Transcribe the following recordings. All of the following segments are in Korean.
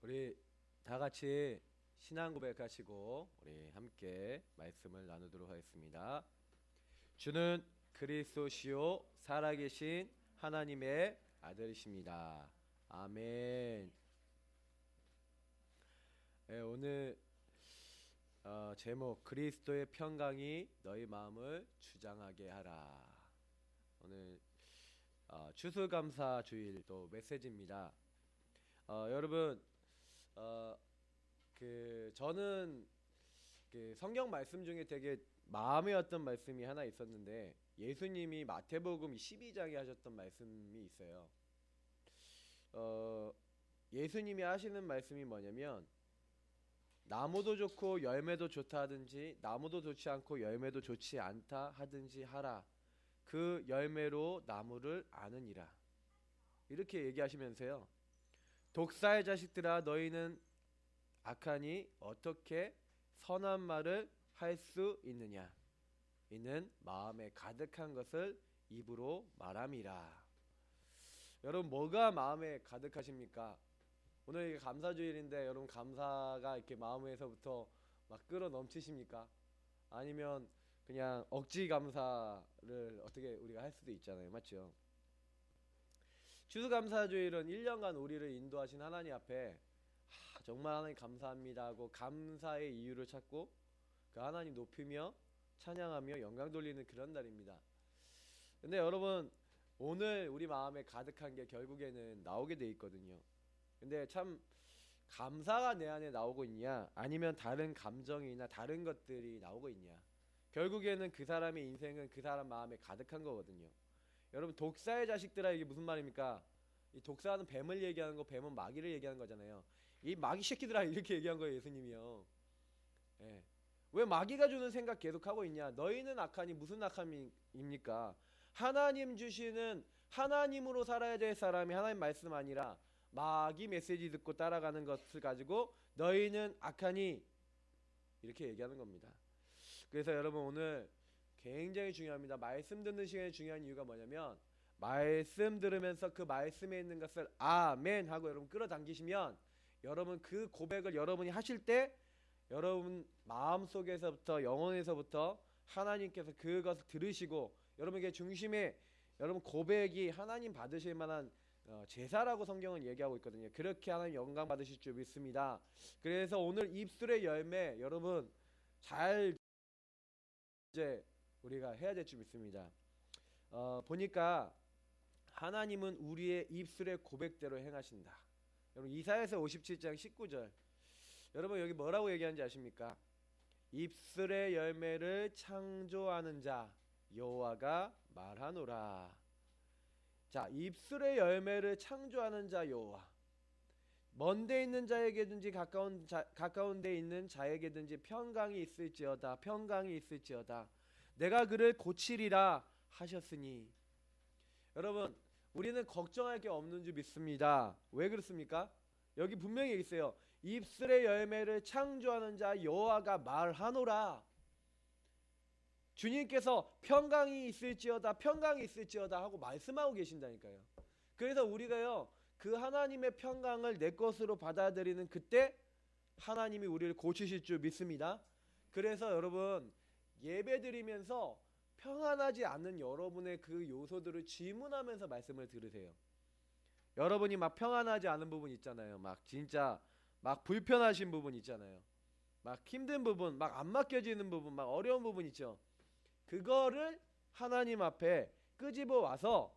우리 다 같이 신앙 고백하시고 우리 함께 말씀을 나누도록 하겠습니다. 주는 그리스도시요 살아계신 하나님의 아들이십니다. 아멘. 네, 오늘 제목 그리스도의 평강이 너희 마음을 주장하게 하라. 오늘 추수감사 주일 또 메시지입니다. 여러분 저는 성경 말씀 중에 되게 마음에 왔던 말씀이 하나 있었는데 예수님이 마태복음 12장에 하셨던 말씀이 있어요. 예수님이 하시는 말씀이 뭐냐면 나무도 좋고 열매도 좋다 하든지 나무도 좋지 않고 열매도 좋지 않다 하든지 하라. 그 열매로 나무를 아느니라. 이렇게 얘기하시면서요. 독사의 자식들아 너희는 악하니 어떻게 선한 말을 할 수 있느냐. 이는 마음에 가득한 것을 입으로 말함이라. 여러분 뭐가 마음에 가득하십니까? 오늘 이게 감사주일인데 여러분 감사가 이렇게 마음에서부터 막 끌어 넘치십니까? 아니면 그냥 억지 감사를 어떻게 우리가 할 수도 있잖아요. 맞죠? 추수감사주일은 1년간 우리를 인도하신 하나님 앞에 정말 하나님 감사합니다 하고 감사의 이유를 찾고 그 하나님 높이며 찬양하며 영광 돌리는 그런 날입니다. 근데 여러분 오늘 우리 마음에 가득한 게 결국에는 나오게 돼 있거든요. 근데 참 감사가 내 안에 나오고 있냐 아니면 다른 감정이나 다른 것들이 나오고 있냐. 결국에는 그 사람의 인생은 그 사람 마음에 가득한 거거든요. 여러분 독사의 자식들아 이게 무슨 말입니까? 이 독사는 뱀을 얘기하는 거, 뱀은 마귀를 얘기하는 거잖아요. 이 마귀 새끼들아 이렇게 얘기한 거예요 예수님이요. 예. 왜 마귀가 주는 생각 계속 하고 있냐? 너희는 악하니 무슨 악함입니까? 하나님 주시는 하나님으로 살아야 될 사람이 하나님 말씀 아니라 마귀 메시지 듣고 따라가는 것을 가지고 너희는 악하니 이렇게 얘기하는 겁니다. 그래서 여러분 오늘 굉장히 중요합니다. 말씀 듣는 시간이 중요한 이유가 뭐냐면 말씀 들으면서 그 말씀에 있는 것을 아멘 하고 여러분 끌어당기시면 여러분 그 고백을 여러분이 하실 때 여러분 마음속에서부터 영혼에서부터 하나님께서 그것을 들으시고 여러분에게 중심에 여러분 고백이 하나님 받으실 만한 제사라고 성경은 얘기하고 있거든요. 그렇게 하나님 영광 받으실 줄 믿습니다. 그래서 오늘 입술의 열매 여러분 잘 이제 우리가 해야 될 줄 믿습니다. 보니까 하나님은 우리의 입술의 고백대로 행하신다. 여러분 이사야서 57장 19절 여러분 여기 뭐라고 얘기하는지 아십니까? 입술의 열매를 창조하는 자 여호와가 말하노라. 자, 입술의 열매를 창조하는 자 여호와. 먼데 있는 자에게든지 가까운 데 있는 자에게든지 평강이 있을지어다. 평강이 있을지어다. 내가 그를 고치리라 하셨으니. 여러분 우리는 걱정할 게 없는 줄 믿습니다. 왜 그렇습니까? 여기 분명히 있어요. 입술의 열매를 창조하는 자 여호와가 말하노라. 주님께서 평강이 있을지어다 평강이 있을지어다 하고 말씀하고 계신다니까요. 그래서 우리가요 그 하나님의 평강을 내 것으로 받아들이는 그때 하나님이 우리를 고치실 줄 믿습니다. 그래서 여러분 예배드리면서 평안하지 않는 여러분의 그 요소들을 질문하면서 말씀을 들으세요. 여러분이 막 평안하지 않은 부분 있잖아요. 막 진짜 막 불편하신 부분 있잖아요. 막 힘든 부분, 막 안 맡겨지는 부분, 막 어려운 부분 있죠. 그거를 하나님 앞에 끄집어 와서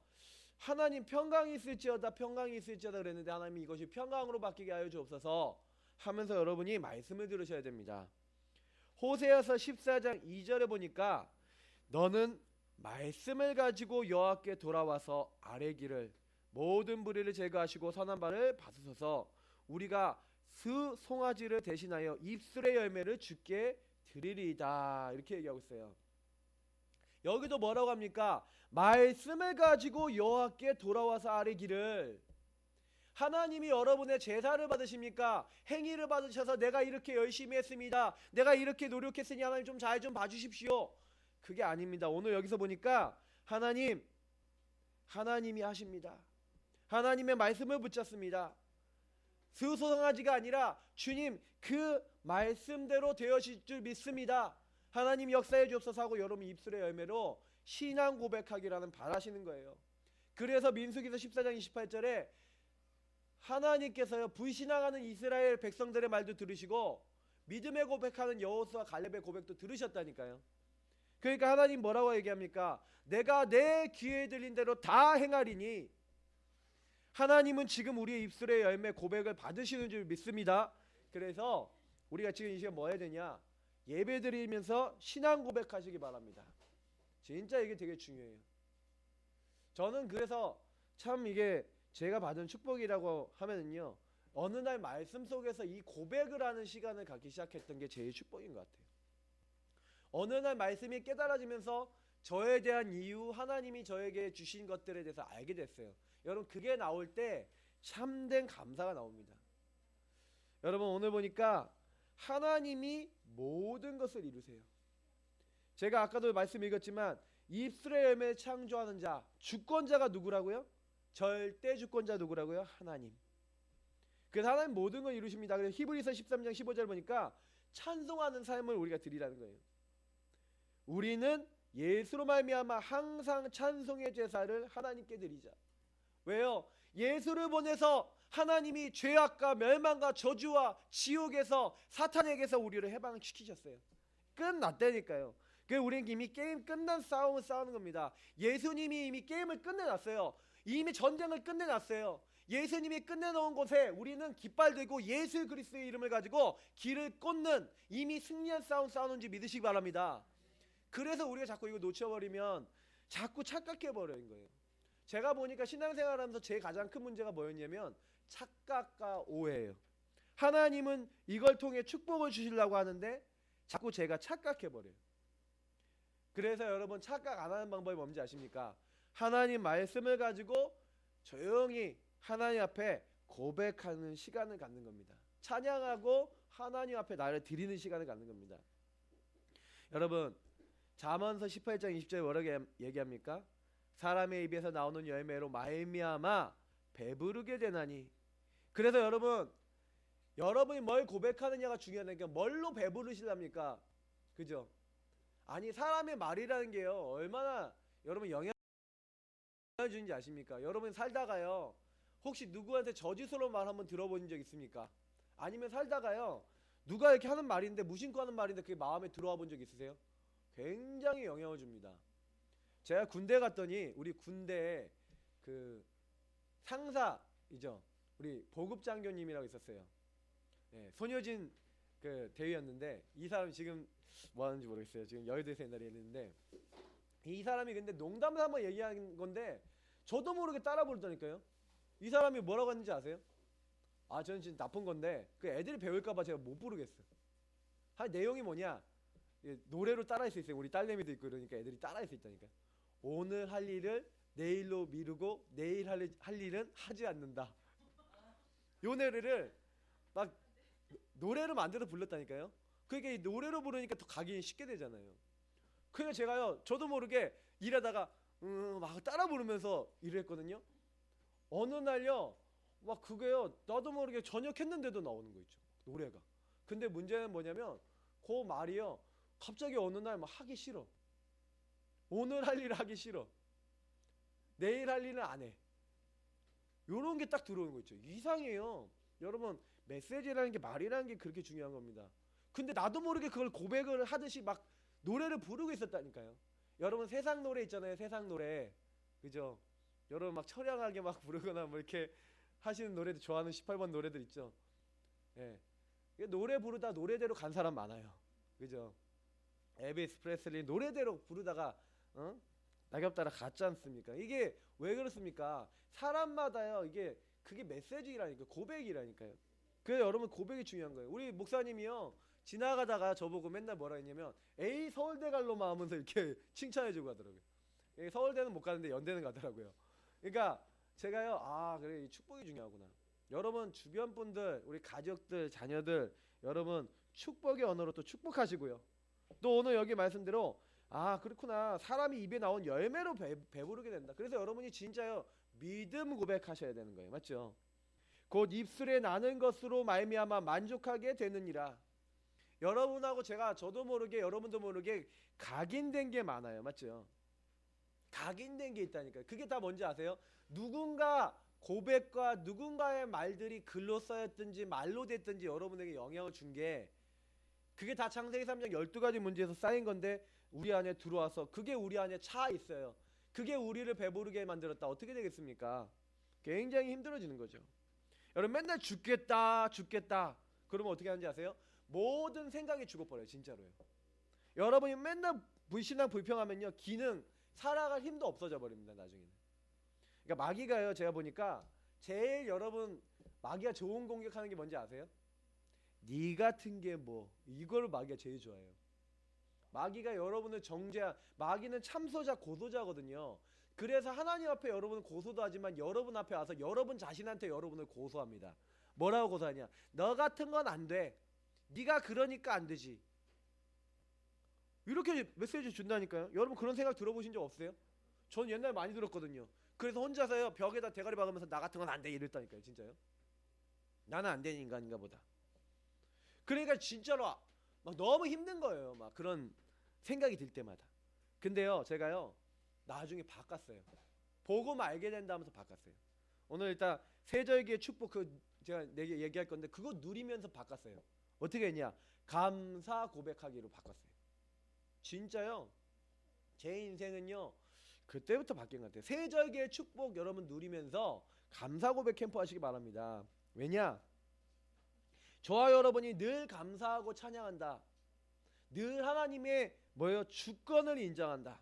하나님 평강이 있을지어다 평강이 있을지어다 그랬는데 하나님이 이것이 평강으로 바뀌게 하여 주옵소서 하면서 여러분이 말씀을 들으셔야 됩니다. 호세아서 14장 2절에 보니까 너는 말씀을 가지고 여호와께 돌아와서 아뢰기를 모든 불의를 제거하시고 선한 바를 받으소서 우리가 스 송아지를 대신하여 입술의 열매를 주께 드리리이다 이렇게 얘기하고 있어요. 여기도 뭐라고 합니까? 말씀을 가지고 여호와께 돌아와서 아뢰기를. 하나님이 여러분의 제사를 받으십니까? 행위를 받으셔서 내가 이렇게 열심히 했습니다. 내가 이렇게 노력했으니 하나님 좀 잘 좀 봐주십시오. 그게 아닙니다. 오늘 여기서 보니까 하나님이 하십니다. 하나님의 말씀을 붙잡습니다. 스소성하지가 아니라 주님 그 말씀대로 되어질 줄 믿습니다. 하나님 역사해 주옵소서 하고 여러분 입술의 열매로 신앙 고백하기라는 바라시는 거예요. 그래서 민수기서 14장 28절에 하나님께서요 불신앙하는 이스라엘 백성들의 말도 들으시고 믿음의 고백하는 여호수아 갈렙의 고백도 들으셨다니까요. 그러니까 하나님 뭐라고 얘기합니까? 내가 내 귀에 들린 대로 다 행하리니. 하나님은 지금 우리의 입술의 열매 고백을 받으시는 줄 믿습니다. 그래서 우리가 지금 이 시간 뭐 해야 되냐? 예배 드리면서 신앙 고백하시기 바랍니다. 진짜 이게 되게 중요해요. 저는 그래서 참 이게 제가 받은 축복이라고 하면은요, 어느 날 말씀 속에서 이 고백을 하는 시간을 갖기 시작했던 게 제일 축복인 것 같아요. 어느 날 말씀이 깨달아지면서 저에 대한 이유, 하나님이 저에게 주신 것들에 대해서 알게 됐어요. 여러분 그게 나올 때 참된 감사가 나옵니다. 여러분 오늘 보니까 하나님이 모든 것을 이루세요. 제가 아까도 말씀 읽었지만 입술의 열매를 창조하는 자, 주권자가 누구라고요? 절대 주권자 누구라고요? 하나님. 그래서 하나님 모든 걸 이루십니다. 그래서 히브리서 13장 15절 보니까 찬송하는 삶을 우리가 드리라는 거예요. 우리는 예수로 말미암아 항상 찬송의 제사를 하나님께 드리자. 왜요? 예수를 보내서 하나님이 죄악과 멸망과 저주와 지옥에서 사탄에게서 우리를 해방시키셨어요. 끝났다니까요. 그래서 우리는 이미 게임 끝난 싸움을 싸우는 겁니다. 예수님이 이미 게임을 끝내놨어요. 이미 전쟁을 끝내놨어요. 예수님이 끝내놓은 곳에 우리는 깃발 들고 예수 그리스도의 이름을 가지고 길을 꽂는 이미 승리한 싸움 싸우는지 믿으시기 바랍니다. 그래서 우리가 자꾸 이거 놓쳐버리면 자꾸 착각해버리는 거예요. 제가 보니까 신앙생활하면서 제 가장 큰 문제가 뭐였냐면 착각과 오해예요. 하나님은 이걸 통해 축복을 주시려고 하는데 자꾸 제가 착각해버려요. 그래서 여러분 착각 안 하는 방법이 뭔지 아십니까? 하나님 말씀을 가지고 조용히 하나님 앞에 고백하는 시간을 갖는 겁니다. 찬양하고 하나님 앞에 나를 드리는 시간을 갖는 겁니다. 여러분 잠언서 18장 20절에 뭐라고 얘기합니까? 사람의 입에서 나오는 열매로 말미암아 배부르게 되나니. 그래서 여러분이 뭘 고백하느냐가 중요하다니까. 뭘로 배부르시랍니까? 그죠? 아니 사람의 말이라는 게요 얼마나 여러분 영향을 주는지 아십니까? 여러분 살다가요 혹시 누구한테 저주스러운 말 한번 들어본 적 있습니까? 아니면 살다가요 누가 이렇게 하는 말인데 무심코 하는 말인데 그게 마음에 들어와 본 적 있으세요? 굉장히 영향을 줍니다. 제가 군대 갔더니 우리 군대에 그 상사이죠. 우리 보급장교님이라고 있었어요. 예, 손효진 그 대위였는데 이 사람 지금 뭐 하는지 모르겠어요. 지금 18세 옛날에 했는데 이 사람이 근데 농담을 한번 얘기한 건데 저도 모르게 따라 부르다니까요. 이 사람이 뭐라고 했는지 아세요? 아 저는 진짜 나쁜 건데 그 애들이 배울까봐 제가 못 부르겠어. 할 내용이 뭐냐? 노래로 따라할 수 있어요. 우리 딸내미도 있고 그러니까 애들이 따라할 수 있다니까. 오늘 할 일을 내일로 미루고 내일 할 일은 하지 않는다. 요 노래를 막 노래로 만들어 불렀다니까요. 그러니까 이 노래로 부르니까 더 가기 쉽게 되잖아요. 그러니까 제가요 저도 모르게 일하다가 막 따라 부르면서 일을 했거든요. 어느 날요 막 그게요 나도 모르게 전역했는데도 나오는 거 있죠 노래가. 근데 문제는 뭐냐면 그 말이요 갑자기 어느 날 막 하기 싫어. 오늘 할 일을 하기 싫어. 내일 할 일은 안 해. 요런 게 딱 들어오는 거 있죠. 이상해요. 여러분 메시지라는 게 말이라는 게 그렇게 중요한 겁니다. 근데 나도 모르게 그걸 고백을 하듯이 막 노래를 부르고 있었다니까요. 여러분 세상 노래 있잖아요. 세상 노래. 그죠? 여러분 막 처량하게 막 부르거나 뭐 이렇게 하시는 노래들 좋아하는 18번 노래들 있죠. 예. 노래 부르다 노래대로 간 사람 많아요. 그죠? 엘비스 프레슬리 노래대로 부르다가 낙엽 따라 갔지 않습니까? 이게 왜 그렇습니까? 사람마다요. 그게 메시지라니까 고백이라니까요. 그래서 여러분 고백이 중요한 거예요. 우리 목사님이요. 지나가다가 저보고 맨날 뭐라 했냐면 에이 서울대 갈로마 하면서 이렇게 칭찬해주고 가더라고요. 서울대는 못 가는데 연대는 가더라고요. 그러니까 제가요 아 그래 이 축복이 중요하구나. 여러분 주변 분들 우리 가족들 자녀들 여러분 축복의 언어로 또 축복하시고요. 또 오늘 여기 말씀대로 아 그렇구나 사람이 입에 나온 열매로 배부르게 된다. 그래서 여러분이 진짜요 믿음 고백하셔야 되는 거예요. 맞죠? 곧 입술에 나는 것으로 말미암아 만족하게 되느니라. 여러분하고 저도 모르게 여러분도 모르게 각인된 게 많아요. 맞죠? 각인된 게 있다니까요. 그게 다 뭔지 아세요? 누군가 고백과 누군가의 말들이 글로 써였든지 말로 됐든지 여러분에게 영향을 준 게, 그게 다 창세기 3장 12가지 문제에서 쌓인 건데 우리 안에 들어와서 그게 우리 안에 차 있어요. 그게 우리를 배부르게 만들었다. 어떻게 되겠습니까? 굉장히 힘들어지는 거죠. 여러분 맨날 죽겠다 그러면 어떻게 하는지 아세요? 모든 생각이 죽어버려요. 진짜로요. 여러분이 맨날 불신앙 불평하면요, 기능 살아갈 힘도 없어져 버립니다. 나중에는. 그러니까 마귀가요, 제가 보니까 제일 여러분 마귀가 좋은 공격하는 게 뭔지 아세요? 네 같은 게 뭐, 이걸 마귀가 제일 좋아해요. 마귀가 여러분을 마귀는 참소자 고소자거든요. 그래서 하나님 앞에 여러분은 고소도 하지만 여러분 앞에 와서 여러분 자신한테 여러분을 고소합니다. 뭐라고 고소하냐? 너 같은 건 안 돼. 네가 그러니까 안 되지. 이렇게 메시지 준다니까요. 여러분 그런 생각 들어보신 적 없어요? 전 옛날에 많이 들었거든요. 그래서 혼자서요 벽에다 대가리 박으면서 나 같은 건 안 돼 이랬다니까요. 진짜요. 나는 안 되는 인간인가 보다. 그러니까 진짜로 막 너무 힘든 거예요. 막 그런 생각이 들 때마다. 근데요 제가요 나중에 바꿨어요. 보고 알게 된다면서 바꿨어요. 오늘 일단 세절기의 축복 제가 내게 얘기할 건데 그거 누리면서 바꿨어요. 어떻게 했냐? 감사 고백하기로 바꿨어요. 진짜요. 제 인생은요 그때부터 바뀐 것 같아요. 세절기의 축복 여러분 누리면서 감사 고백 캠프 하시기 바랍니다. 왜냐? 저와 여러분이 늘 감사하고 찬양한다. 늘 하나님의 주권을 인정한다.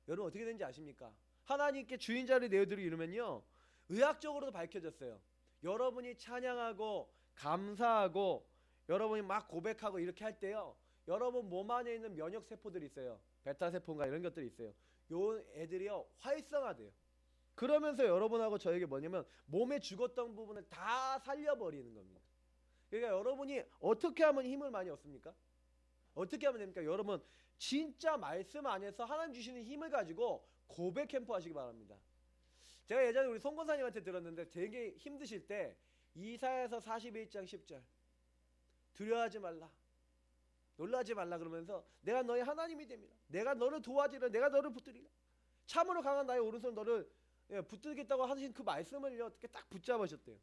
여러분 어떻게 되는지 아십니까? 하나님께 주인자를 내어드리고 이러면요 의학적으로도 밝혀졌어요. 여러분이 찬양하고 감사하고 여러분이 막 고백하고 이렇게 할 때요, 여러분 몸 안에 있는 면역 세포들이 있어요. 베타 세포인가 이런 것들이 있어요. 요 애들이요 활성화돼요. 그러면서 여러분하고 저에게 뭐냐면 몸에 죽었던 부분을 다 살려버리는 겁니다. 그러니까 여러분이 어떻게 하면 힘을 많이 얻습니까? 어떻게 하면 됩니까? 여러분 진짜 말씀 안에서 하나님 주시는 힘을 가지고 고백 캠프 하시기 바랍니다. 제가 예전에 우리 송권사님한테 들었는데 되게 힘드실 때 이사야서 41장 10절 두려워하지 말라 놀라지 말라 그러면서 내가 너의 하나님이 됩니다. 내가 너를 도와주리라. 내가 너를 붙들리라. 참으로 강한 나의 오른손 너를 붙들겠다고 하신 그 말씀을요 어떻게 딱 붙잡으셨대요.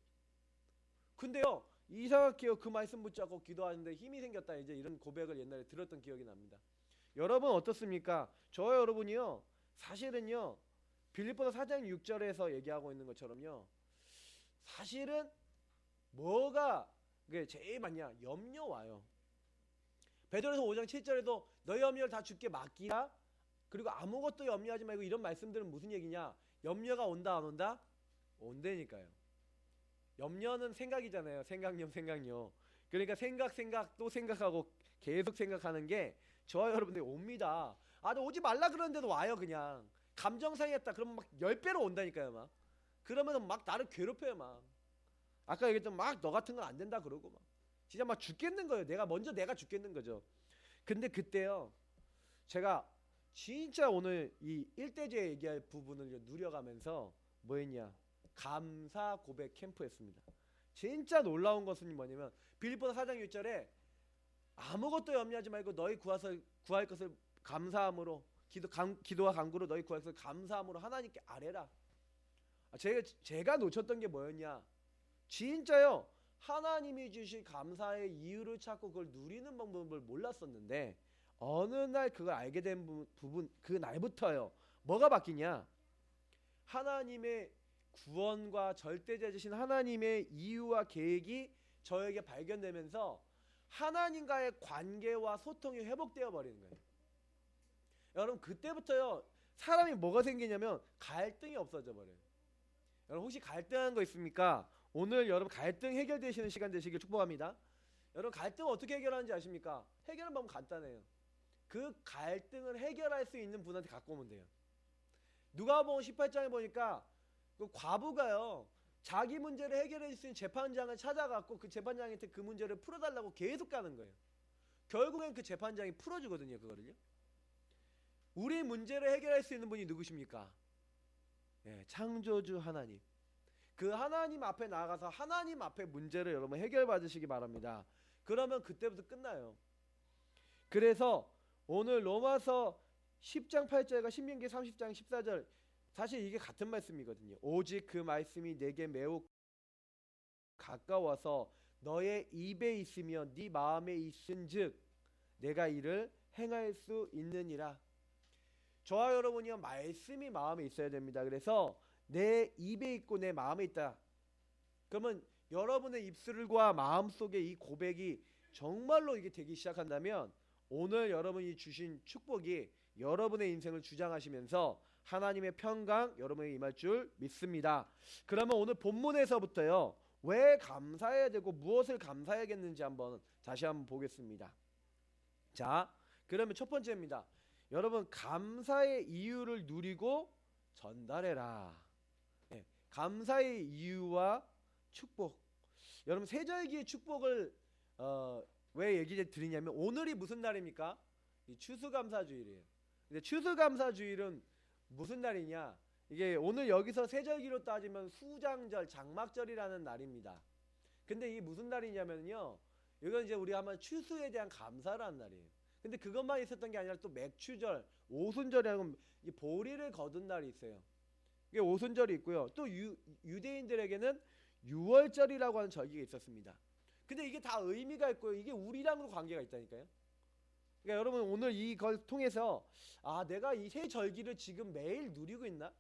근데요 이상하게요 그 말씀 붙잡고 기도하는데 힘이 생겼다. 이제 이런 고백을 옛날에 들었던 기억이 납니다. 여러분 어떻습니까? 저 여러분이요 사실은요 빌립보서 4장 6절에서 얘기하고 있는 것처럼요 사실은 뭐가 제일 많냐? 염려 와요. 베드로서 5장 7절에도 너희 염려를 다 주께 맡기라. 그리고 아무것도 염려하지 말고 이런 말씀들은 무슨 얘기냐? 염려가 온다 안 온다? 온다니까요. 염려는 생각이잖아요. 생각력. 그러니까 생각 또 생각하고 계속 생각하는 게 저와 여러분들이 옵니다. 나 오지 말라 그러는데도 와요. 그냥 감정 상했다 그러면 막 10배로 온다니까요. 막 그러면서 막 나를 괴롭혀요. 막 아까 얘기했던 막 너 같은 건 안 된다 그러고 막 진짜 막 죽겠는 거예요. 내가 죽겠는 거죠. 근데 그때요 제가 진짜 오늘 이 일대제 얘기할 부분을 누려가면서 뭐했냐? 감사 고백 캠프였습니다. 진짜 놀라운 것은 뭐냐면 빌립보서 4장 6절에 아무것도 염려하지 말고 너희 구할 것을 감사함으로 기도와 간구로 너희 구할 것을 감사함으로 하나님께 아뢰라. 제가 놓쳤던 게 뭐였냐? 진짜요 하나님이 주신 감사의 이유를 찾고 그걸 누리는 방법을 몰랐었는데 어느 날 그걸 알게 된 부분 그 날부터요 뭐가 바뀌냐? 하나님의 구원과 절대자 되신 하나님의 이유와 계획이 저에게 발견되면서 하나님과의 관계와 소통이 회복되어 버리는 거예요. 여러분 그때부터요 사람이 뭐가 생기냐면 갈등이 없어져 버려요. 여러분 혹시 갈등한 거 있습니까? 오늘 여러분 갈등 해결되시는 시간 되시길 축복합니다. 여러분 갈등 어떻게 해결하는지 아십니까? 해결하는 방법 간단해요. 그 갈등을 해결할 수 있는 분한테 갖고 오면 돼요. 누가복음 18장에 보니까 그 과부가요 자기 문제를 해결해 줄 수 있는 재판장을 찾아갖고 그 재판장한테 그 문제를 풀어달라고 계속 가는 거예요. 결국엔 그 재판장이 풀어주거든요. 그거를요. 우리 문제를 해결할 수 있는 분이 누구십니까? 창조주 하나님. 그 하나님 앞에 나아가서 하나님 앞에 문제를 여러분 해결받으시기 바랍니다. 그러면 그때부터 끝나요. 그래서 오늘 로마서 10장 8절과 신명기 30장 14절, 사실 이게 같은 말씀이거든요. 오직 그 말씀이 내게 매우 가까워서 너의 입에 있으며 네 마음에 있은즉 내가 이를 행할 수 있느니라. 저와 여러분이요, 말씀이 마음에 있어야 됩니다. 그래서 내 입에 있고 내 마음에 있다. 그러면 여러분의 입술과 마음속에 이 고백이 정말로 이게 되기 시작한다면 오늘 여러분이 주신 축복이 여러분의 인생을 주장하시면서 하나님의 평강 여러분에게 임할 줄 믿습니다. 그러면 오늘 본문에서부터요, 왜 감사해야 되고 무엇을 감사해야겠는지 다시 한번 보겠습니다. 자, 그러면 첫 번째입니다. 여러분, 감사의 이유를 누리고 전달해라. 네, 감사의 이유와 축복. 여러분, 세절기의 축복을 왜 얘기 드리냐면, 오늘이 무슨 날입니까? 이 추수감사주일이에요. 근데 추수감사주일은 무슨 날이냐? 이게 오늘 여기서 세절기로 따지면 수장절, 장막절이라는 날입니다. 근데 이게 무슨 날이냐면요, 이건 이제 우리가 한번 추수에 대한 감사를 한 날이에요. 근데 그것만 있었던 게 아니라 또 맥추절, 오순절이라고 보리를 거둔 날이 있어요. 이게 오순절이 있고요. 또 유대인들에게는 유월절이라고 하는 절기가 있었습니다. 근데 이게 다 의미가 있고요. 이게 우리랑도 관계가 있다니까요. 그러니까 여러분, 오늘 이걸 통해서 내가 이 세 절기를 지금 매일 누리고 있나?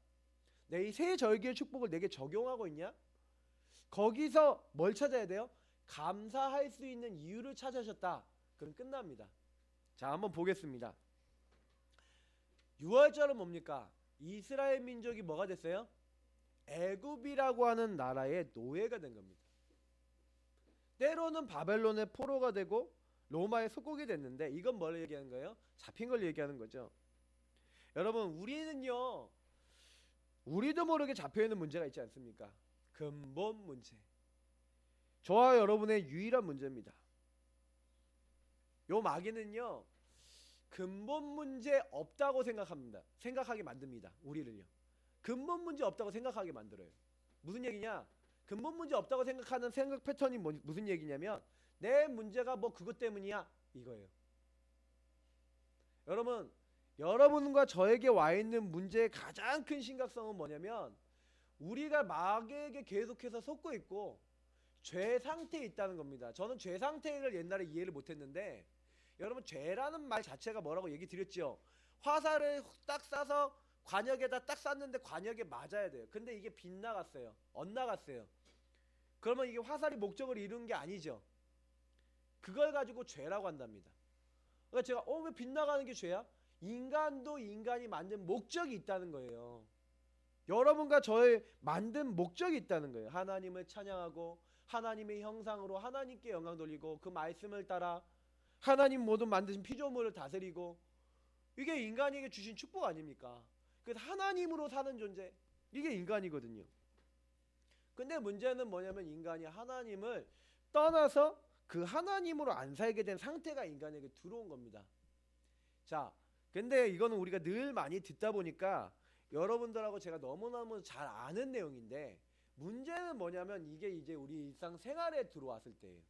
내 이 세 절기의 축복을 내게 적용하고 있냐? 거기서 뭘 찾아야 돼요? 감사할 수 있는 이유를 찾으셨다. 그럼 끝납니다. 자, 한번 보겠습니다. 유월절은 뭡니까? 이스라엘 민족이 뭐가 됐어요? 애굽이라고 하는 나라의 노예가 된 겁니다. 때로는 바벨론의 포로가 되고 로마의 속국이 됐는데, 이건 뭘 얘기하는 거예요? 잡힌 걸 얘기하는 거죠. 여러분, 우리는요, 우리도 모르게 잡혀있는 문제가 있지 않습니까? 근본 문제. 저와 여러분의 유일한 문제입니다. 요 마귀는요, 근본 문제 없다고 생각하게 만듭니다. 우리를요. 근본 문제 없다고 생각하게 만들어요. 무슨 얘기냐? 근본 문제 없다고 생각하는 생각 패턴이 무슨 얘기냐면, 내 문제가 뭐 그것 때문이야, 이거예요. 여러분, 여러분과 저에게 와 있는 문제의 가장 큰 심각성은 뭐냐면, 우리가 마귀에게 계속해서 속고 있고 죄 상태에 있다는 겁니다. 저는 죄 상태를 옛날에 이해를 못했는데, 여러분, 죄라는 말 자체가 뭐라고 얘기 드렸죠. 화살을 딱 쏴서 관역에다 딱 쐈는데 관역에 맞아야 돼요. 근데 이게 빗나갔어요. 엇나갔어요. 그러면 이게 화살이 목적을 이룬 게 아니죠. 그걸 가지고 죄라고 한답니다. 그러니까 제가 왜 빗나가는 게 죄야? 인간도 인간이 만든 목적이 있다는 거예요. 여러분과 저의 만든 목적이 있다는 거예요. 하나님을 찬양하고 하나님의 형상으로 하나님께 영광 돌리고 그 말씀을 따라 하나님 모든 만드신 피조물을 다스리고, 이게 인간에게 주신 축복 아닙니까? 그래서 하나님으로 사는 존재, 이게 인간이거든요. 근데 문제는 뭐냐면, 인간이 하나님을 떠나서 그 하나님으로 안 살게 된 상태가 인간에게 들어온 겁니다. 자, 근데 이거는 우리가 늘 많이 듣다 보니까 여러분들하고 제가 너무너무 잘 아는 내용인데, 문제는 뭐냐면 이게 이제 우리 일상생활에 들어왔을 때예요.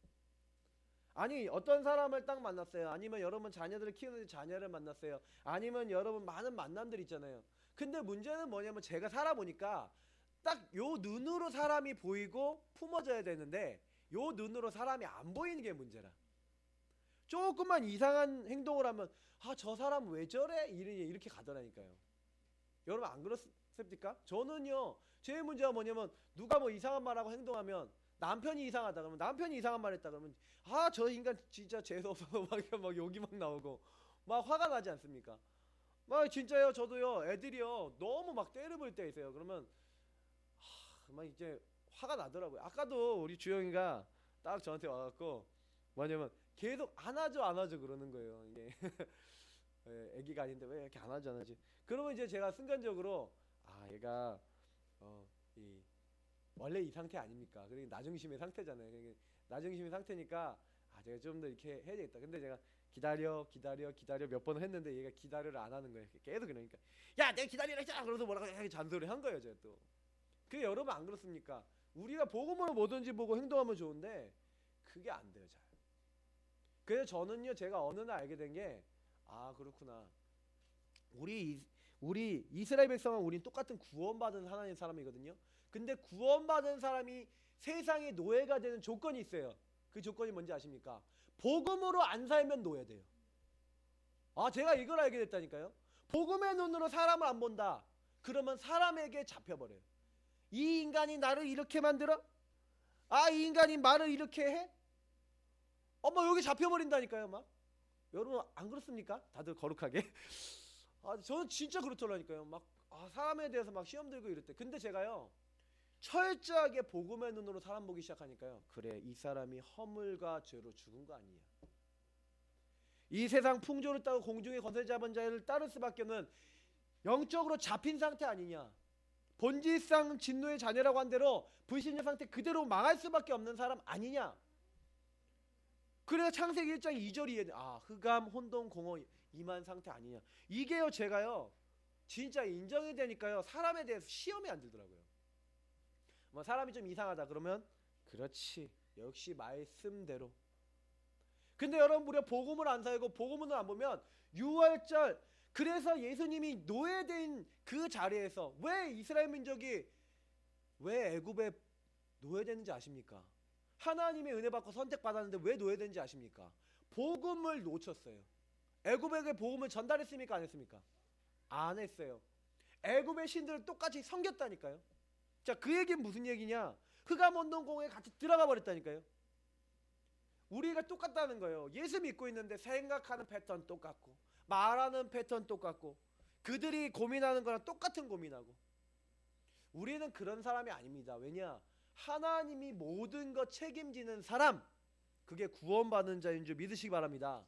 아니, 어떤 사람을 딱 만났어요. 아니면 여러분 자녀들을 키우는데 자녀를 만났어요. 아니면 여러분 많은 만남들 있잖아요. 근데 문제는 뭐냐면, 제가 살아보니까 딱 요 눈으로 사람이 보이고 품어져야 되는데 요 눈으로 사람이 안 보이는 게 문제라. 조금만 이상한 행동을 하면 저 사람 왜 저래? 이렇게 가더라니까요. 여러분, 안 그렇습니까? 저는요, 제 문제가 뭐냐면, 누가 뭐 이상한 말하고 행동하면, 남편이 이상하다 그러면, 남편이 이상한 말 했다 그러면, 저 인간 진짜 재수없어서 막 욕이 막 나오고 막 화가 나지 않습니까? 막 진짜요. 저도요, 애들이요 너무 막 때려볼 때 있어요. 그러면 막 이제 화가 나더라고요. 아까도 우리 주영이가 딱 저한테 와갖고 뭐냐면, 계속 안아줘 그러는 거예요. 이게 애기가 아닌데 왜 이렇게 안아줘. 그러면 이제 제가 순간적으로 얘가 원래 이 상태 아닙니까? 그리고 나중심의 상태잖아요. 그러니까 나중심의 상태니까 제가 좀 더 이렇게 해야 되겠다. 근데 제가 기다려 몇 번을 했는데 얘가 기다려를 안 하는 거예요. 계속 그러니까, 야, 내가 기다리라 했잖아. 그러면서 뭐라고 잔소리 한 거예요, 제가 또. 그 여러분 안 그렇습니까? 우리가 복음으로 뭐든지 보고 행동하면 좋은데 그게 안 돼요, 잘. 그래서 저는요, 제가 어느 날 알게 된 게, 아, 그렇구나. 우리 이스라엘 백성은 우린 똑같은 구원받은 하나님 사람이거든요. 근데 구원받은 사람이 세상의 노예가 되는 조건이 있어요. 그 조건이 뭔지 아십니까? 복음으로 안 살면 노예돼요. 아, 제가 이걸 알게 됐다니까요. 복음의 눈으로 사람을 안 본다. 그러면 사람에게 잡혀버려요. 이 인간이 나를 이렇게 만들어? 아, 이 인간이 말을 이렇게 해? 여기 잡혀버린다니까요, 막. 여러분 안 그렇습니까? 다들 거룩하게. 아, 저는 진짜 그렇더라니까요. 막 사람에 대해서 막 시험 들고 이럴 때. 근데 제가요, 철저하게 복음의 눈으로 사람 보기 시작하니까요, 그래, 이 사람이 허물과 죄로 죽은 거 아니야. 이 세상 풍조를 따고 공중의 권세 잡은 자를 따를 수밖에 없는 영적으로 잡힌 상태 아니냐. 본질상 진노의 자녀라고 한 대로 불신자 상태 그대로 망할 수밖에 없는 사람 아니냐. 그래서 창세기 1장 2절이 흑암 혼돈 공허 임한 상태 아니냐. 이게요, 제가요 진짜 인정이 되니까요, 사람에 대해서 시험이 안 들더라고요. 사람이 좀 이상하다 그러면 그렇지, 역시 말씀대로. 근데 여러분, 우리가 복음을 안 살고 복음을 안 보면 6월절, 그래서 예수님이 노예된 그 자리에서 왜 이스라엘 민족이 왜 애굽에 노예됐는지 아십니까? 하나님의 은혜 받고 선택받았는데 왜 노예된지 아십니까? 복음을 놓쳤어요. 애굽에게 복음을 전달했습니까? 안 했습니까? 안 했어요. 애굽의 신들을 똑같이 섬겼다니까요. 자, 그 얘기는 무슨 얘기냐? 흑암 혼돈공에 같이 들어가 버렸다니까요. 우리가 똑같다는 거예요. 예수 믿고 있는데 생각하는 패턴 똑같고, 말하는 패턴 똑같고, 그들이 고민하는 거랑 똑같은 고민하고. 우리는 그런 사람이 아닙니다. 왜냐? 하나님이 모든 것 책임지는 사람, 그게 구원받은 자인 줄 믿으시기 바랍니다.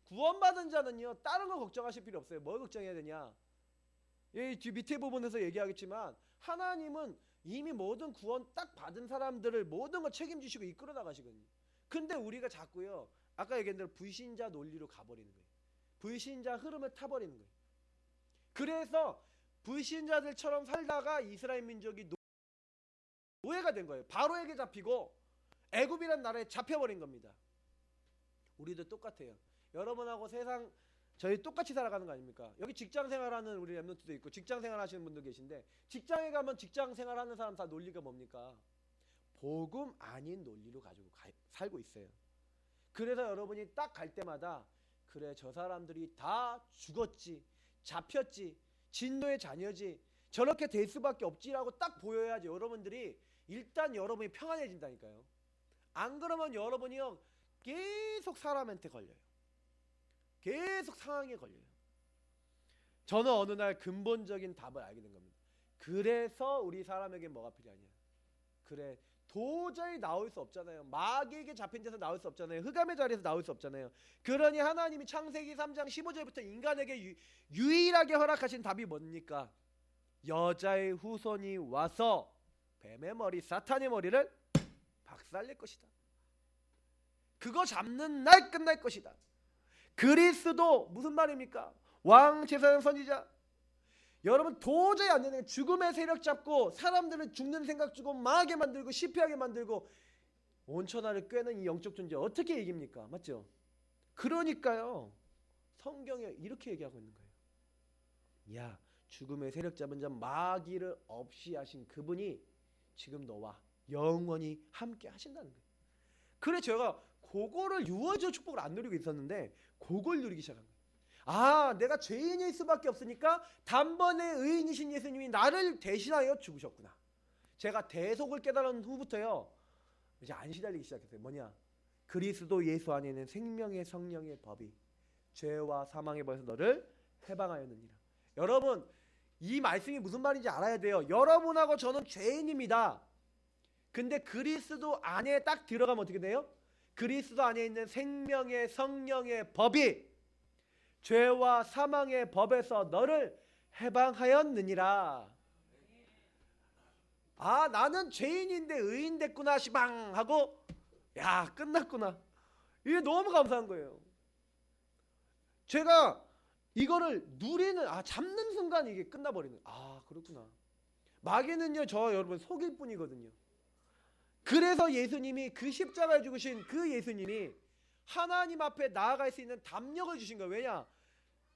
구원받은 자는요, 다른 거 걱정하실 필요 없어요. 뭘 걱정해야 되냐? 이 밑에 부분에서 얘기하겠지만, 하나님은 이미 모든 구원 딱 받은 사람들을 모든 걸 책임지시고 이끌어 나가시거든요. 근데 우리가 자꾸요, 아까 얘기한 대로 불신자 논리로 가버리는 거예요. 불신자 흐름을 타버리는 거예요. 그래서 불신자들처럼 살다가 이스라엘 민족이 노예가 된 거예요. 바로에게 잡히고 애굽이란 나라에 잡혀버린 겁니다. 우리도 똑같아요. 여러분하고 세상 저희 똑같이 살아가는 거 아닙니까? 여기 직장 생활하는 우리 랩런트도 있고 직장 생활 하시는 분도 계신데, 직장에 가면 직장 생활하는 사람 다 논리가 뭡니까? 복음 아닌 논리로 가지고 살고 있어요. 그래서 여러분이 딱 갈 때마다 그래, 저 사람들이 다 죽었지, 잡혔지, 진노의 자녀지, 저렇게 될 수밖에 없지라고 딱 보여야지 여러분들이 일단 여러분이 평안해진다니까요. 안 그러면 여러분이요, 계속 사람한테 걸려요. 계속 상황에 걸려요. 저는 어느 날 근본적인 답을 알게 된 겁니다. 그래서 우리 사람에게 뭐가 필요하냐? 그래, 도저히 나올 수 없잖아요. 마귀에게 잡힌 데서 나올 수 없잖아요. 흑암의 자리에서 나올 수 없잖아요. 그러니 하나님이 창세기 3장 15절부터 인간에게 유일하게 허락하신 답이 뭡니까? 여자의 후손이 와서 뱀의 머리, 사탄의 머리를 박살낼 것이다. 그거 잡는 날 끝날 것이다. 그리스도 무슨 말입니까? 왕, 제사장, 선지자. 여러분 도저히 안 되는, 죽음의 세력 잡고 사람들을 죽는 생각 주고 망하게 만들고 실패하게 만들고 온천하를 꿰는 이 영적 존재 어떻게 이깁니까? 맞죠? 그러니까요, 성경에 이렇게 얘기하고 있는 거예요. 야, 죽음의 세력 잡은 자 마귀를 없이 하신 그분이 지금 너와 영원히 함께 하신다는 거예요. 그래, 제가 그거를 유월절 축복을 안 누리고 있었는데 그걸 누리기 시작한 거예요. 아, 내가 죄인일 수밖에 없으니까 단번에 의인이신 예수님이 나를 대신하여 죽으셨구나. 제가 대속을 깨달은 후부터요, 이제 안 시달리기 시작했어요. 뭐냐? 그리스도 예수 안에는 생명의 성령의 법이 죄와 사망의 법에서 너를 해방하였느니라. 여러분, 이 말씀이 무슨 말인지 알아야 돼요. 여러분하고 저는 죄인입니다. 근데 그리스도 안에 딱 들어가면 어떻게 돼요? 그리스도 안에 있는 생명의 성령의 법이 죄와 사망의 법에서 너를 해방하였느니라. 아, 나는 죄인인데 의인 됐구나 시방 하고, 야, 끝났구나. 이게 너무 감사한 거예요. 제가 이거를 누리는, 잡는 순간 이게 끝나버리는. 아, 그렇구나. 마귀는요, 저 여러분 속일 뿐이거든요. 그래서 예수님이 그 십자가에 죽으신 그 예수님이 하나님 앞에 나아갈 수 있는 담력을 주신 거예요. 왜냐?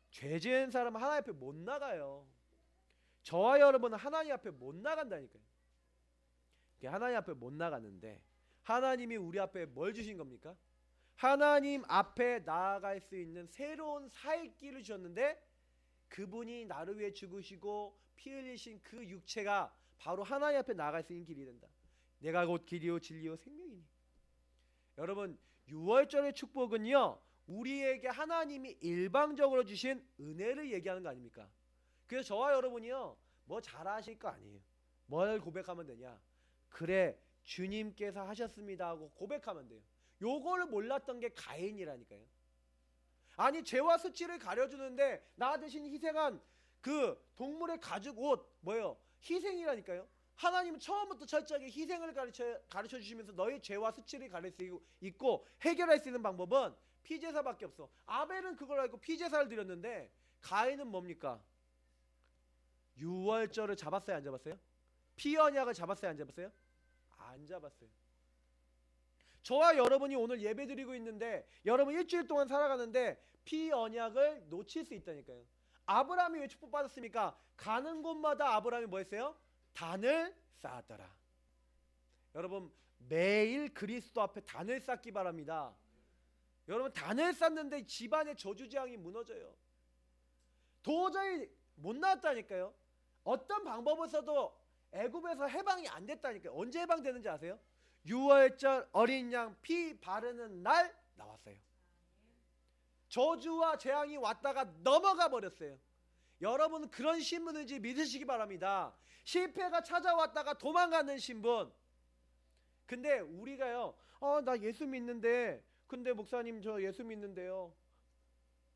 죄 지은 사람은 하나님 앞에 못 나가요. 저와 여러분은 하나님 앞에 못 나간다니까요. 하나님 앞에 못 나가는데 하나님이 우리 앞에 뭘 주신 겁니까? 하나님 앞에 나아갈 수 있는 새로운 살 길을 주셨는데 그분이 나를 위해 죽으시고 피 흘리신 그 육체가 바로 하나님 앞에 나아갈 수 있는 길이 된다. 내가 곧 길이요 진리요 생명이니. 여러분, 유월절의 축복은요, 우리에게 하나님이 일방적으로 주신 은혜를 얘기하는 거 아닙니까? 그래서 저와 여러분이요, 뭐 잘하실 거 아니에요. 뭘 고백하면 되냐? 그래, 주님께서 하셨습니다 하고 고백하면 돼요. 요거를 몰랐던 게 가인이라니까요. 아니, 죄와 수치를 가려주는데 나 대신 희생한 그 동물의 가죽 옷 뭐예요? 희생이라니까요. 하나님은 처음부터 철저하게 희생을 가르쳐 주시면서 너의 죄와 수치를 가릴 수 있고 해결할 수 있는 방법은 피제사밖에 없어. 아벨은 그걸 알고 피제사를 드렸는데 가인은 뭡니까? 유월절을 잡았어요, 안 잡았어요? 피 언약을 잡았어요, 안 잡았어요? 안 잡았어요. 저와 여러분이 오늘 예배 드리고 있는데 여러분 일주일 동안 살아가는데 피 언약을 놓칠 수 있다니까요. 아브라함이 왜 축복받았습니까? 가는 곳마다 아브라함이 뭐 했어요? 단을 쌓았더라. 여러분, 매일 그리스도 앞에 단을 쌓기 바랍니다. 여러분, 단을 쌓는데 집안의 저주재앙이 무너져요. 도저히 못 나왔다니까요. 어떤 방법을 써도 애굽에서 해방이 안 됐다니까요. 언제 해방되는지 아세요? 유월절 어린 양 피 바르는 날 나왔어요. 저주와 재앙이 왔다가 넘어가 버렸어요. 여러분, 그런 신분인지 믿으시기 바랍니다. 실패가 찾아왔다가 도망가는 신분. 근데 우리가요, 나 예수 믿는데, 근데 목사님 저 예수 믿는데요,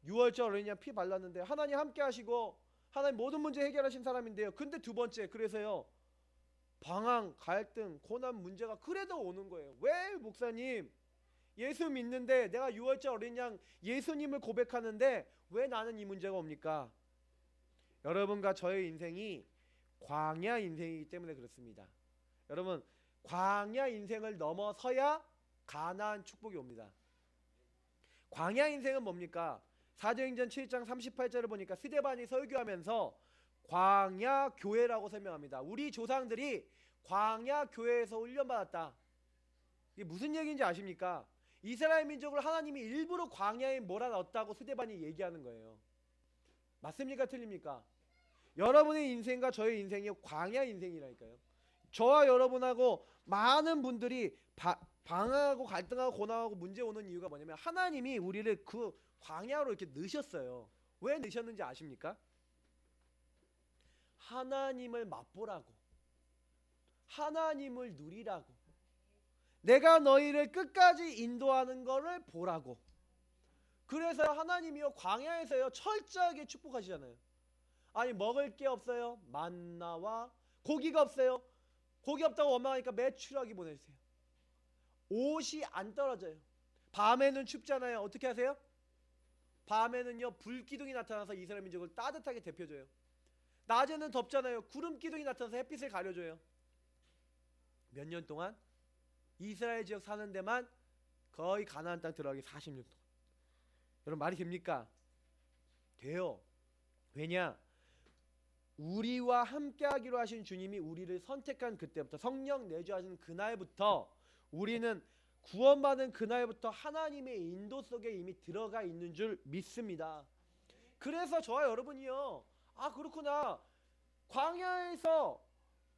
유월절 어린 양 피 발랐는데 하나님 함께 하시고 하나님 모든 문제 해결하신 사람인데요. 근데 두 번째, 그래서요, 방황, 갈등, 고난, 문제가 그래도 오는 거예요. 왜 목사님 예수 믿는데 내가 유월절 어린 양 예수님을 고백하는데 왜 나는 이 문제가 옵니까? 여러분과 저의 인생이 광야 인생이기 때문에 그렇습니다. 여러분, 광야 인생을 넘어서야 가나안 축복이 옵니다. 광야 인생은 뭡니까? 사도행전 7장 38절을 보니까 스데반이 설교하면서 광야 교회라고 설명합니다. 우리 조상들이 광야 교회에서 훈련받았다. 이게 무슨 얘기인지 아십니까? 이스라엘 민족을 하나님이 일부러 광야에 몰아넣었다고 스데반이 얘기하는 거예요. 맞습니까? 틀립니까? 여러분의 인생과 저의 인생이 광야 인생이라니까요. 저와 여러분하고 많은 분들이 방황하고 갈등하고 고난하고 문제 오는 이유가 뭐냐면 하나님이 우리를 그 광야로 이렇게 넣으셨어요. 왜 넣으셨는지 아십니까? 하나님을 맛보라고, 하나님을 누리라고, 내가 너희를 끝까지 인도하는 것을 보라고. 그래서 하나님이요, 광야에서요 철저하게 축복하시잖아요. 아니, 먹을 게 없어요, 만나와 고기가 없어요, 고기 없다고 원망하니까 메추라기 보내주세요. 옷이 안 떨어져요. 밤에는 춥잖아요. 어떻게 하세요? 밤에는요 불기둥이 나타나서 이스라엘 민족을 따뜻하게 데펴줘요. 낮에는 덥잖아요. 구름 기둥이 나타나서 햇빛을 가려줘요. 몇 년 동안? 이스라엘 지역 사는 데만 거의 가나안 땅 들어가기 40년 동안. 여러분, 말이 됩니까? 돼요. 왜냐? 우리와 함께 하기로 하신 주님이 우리를 선택한 그때부터, 성령 내주하신 그날부터, 우리는 구원받은 그날부터 하나님의 인도 속에 이미 들어가 있는 줄 믿습니다. 그래서 저와 여러분이요, 그렇구나, 광야에서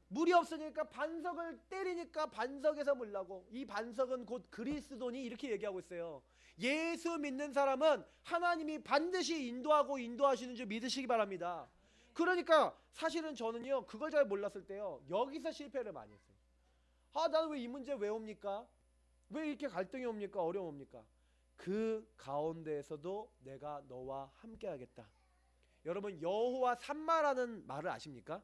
물이 없으니까 반석을 때리니까 반석에서 물 나고, 이 반석은 곧 그리스도니, 이렇게 얘기하고 있어요. 예수 믿는 사람은 하나님이 반드시 인도하고 인도하시는 줄 믿으시기 바랍니다. 그러니까 사실은 저는요, 그걸 잘 몰랐을 때요, 여기서 실패를 많이 했어요. 나는 왜 이 문제 왜 옵니까? 왜 이렇게 갈등이 옵니까? 어려움 옵니까? 그 가운데에서도 내가 너와 함께 하겠다. 여러분, 여호와 삼마라는 말을 아십니까?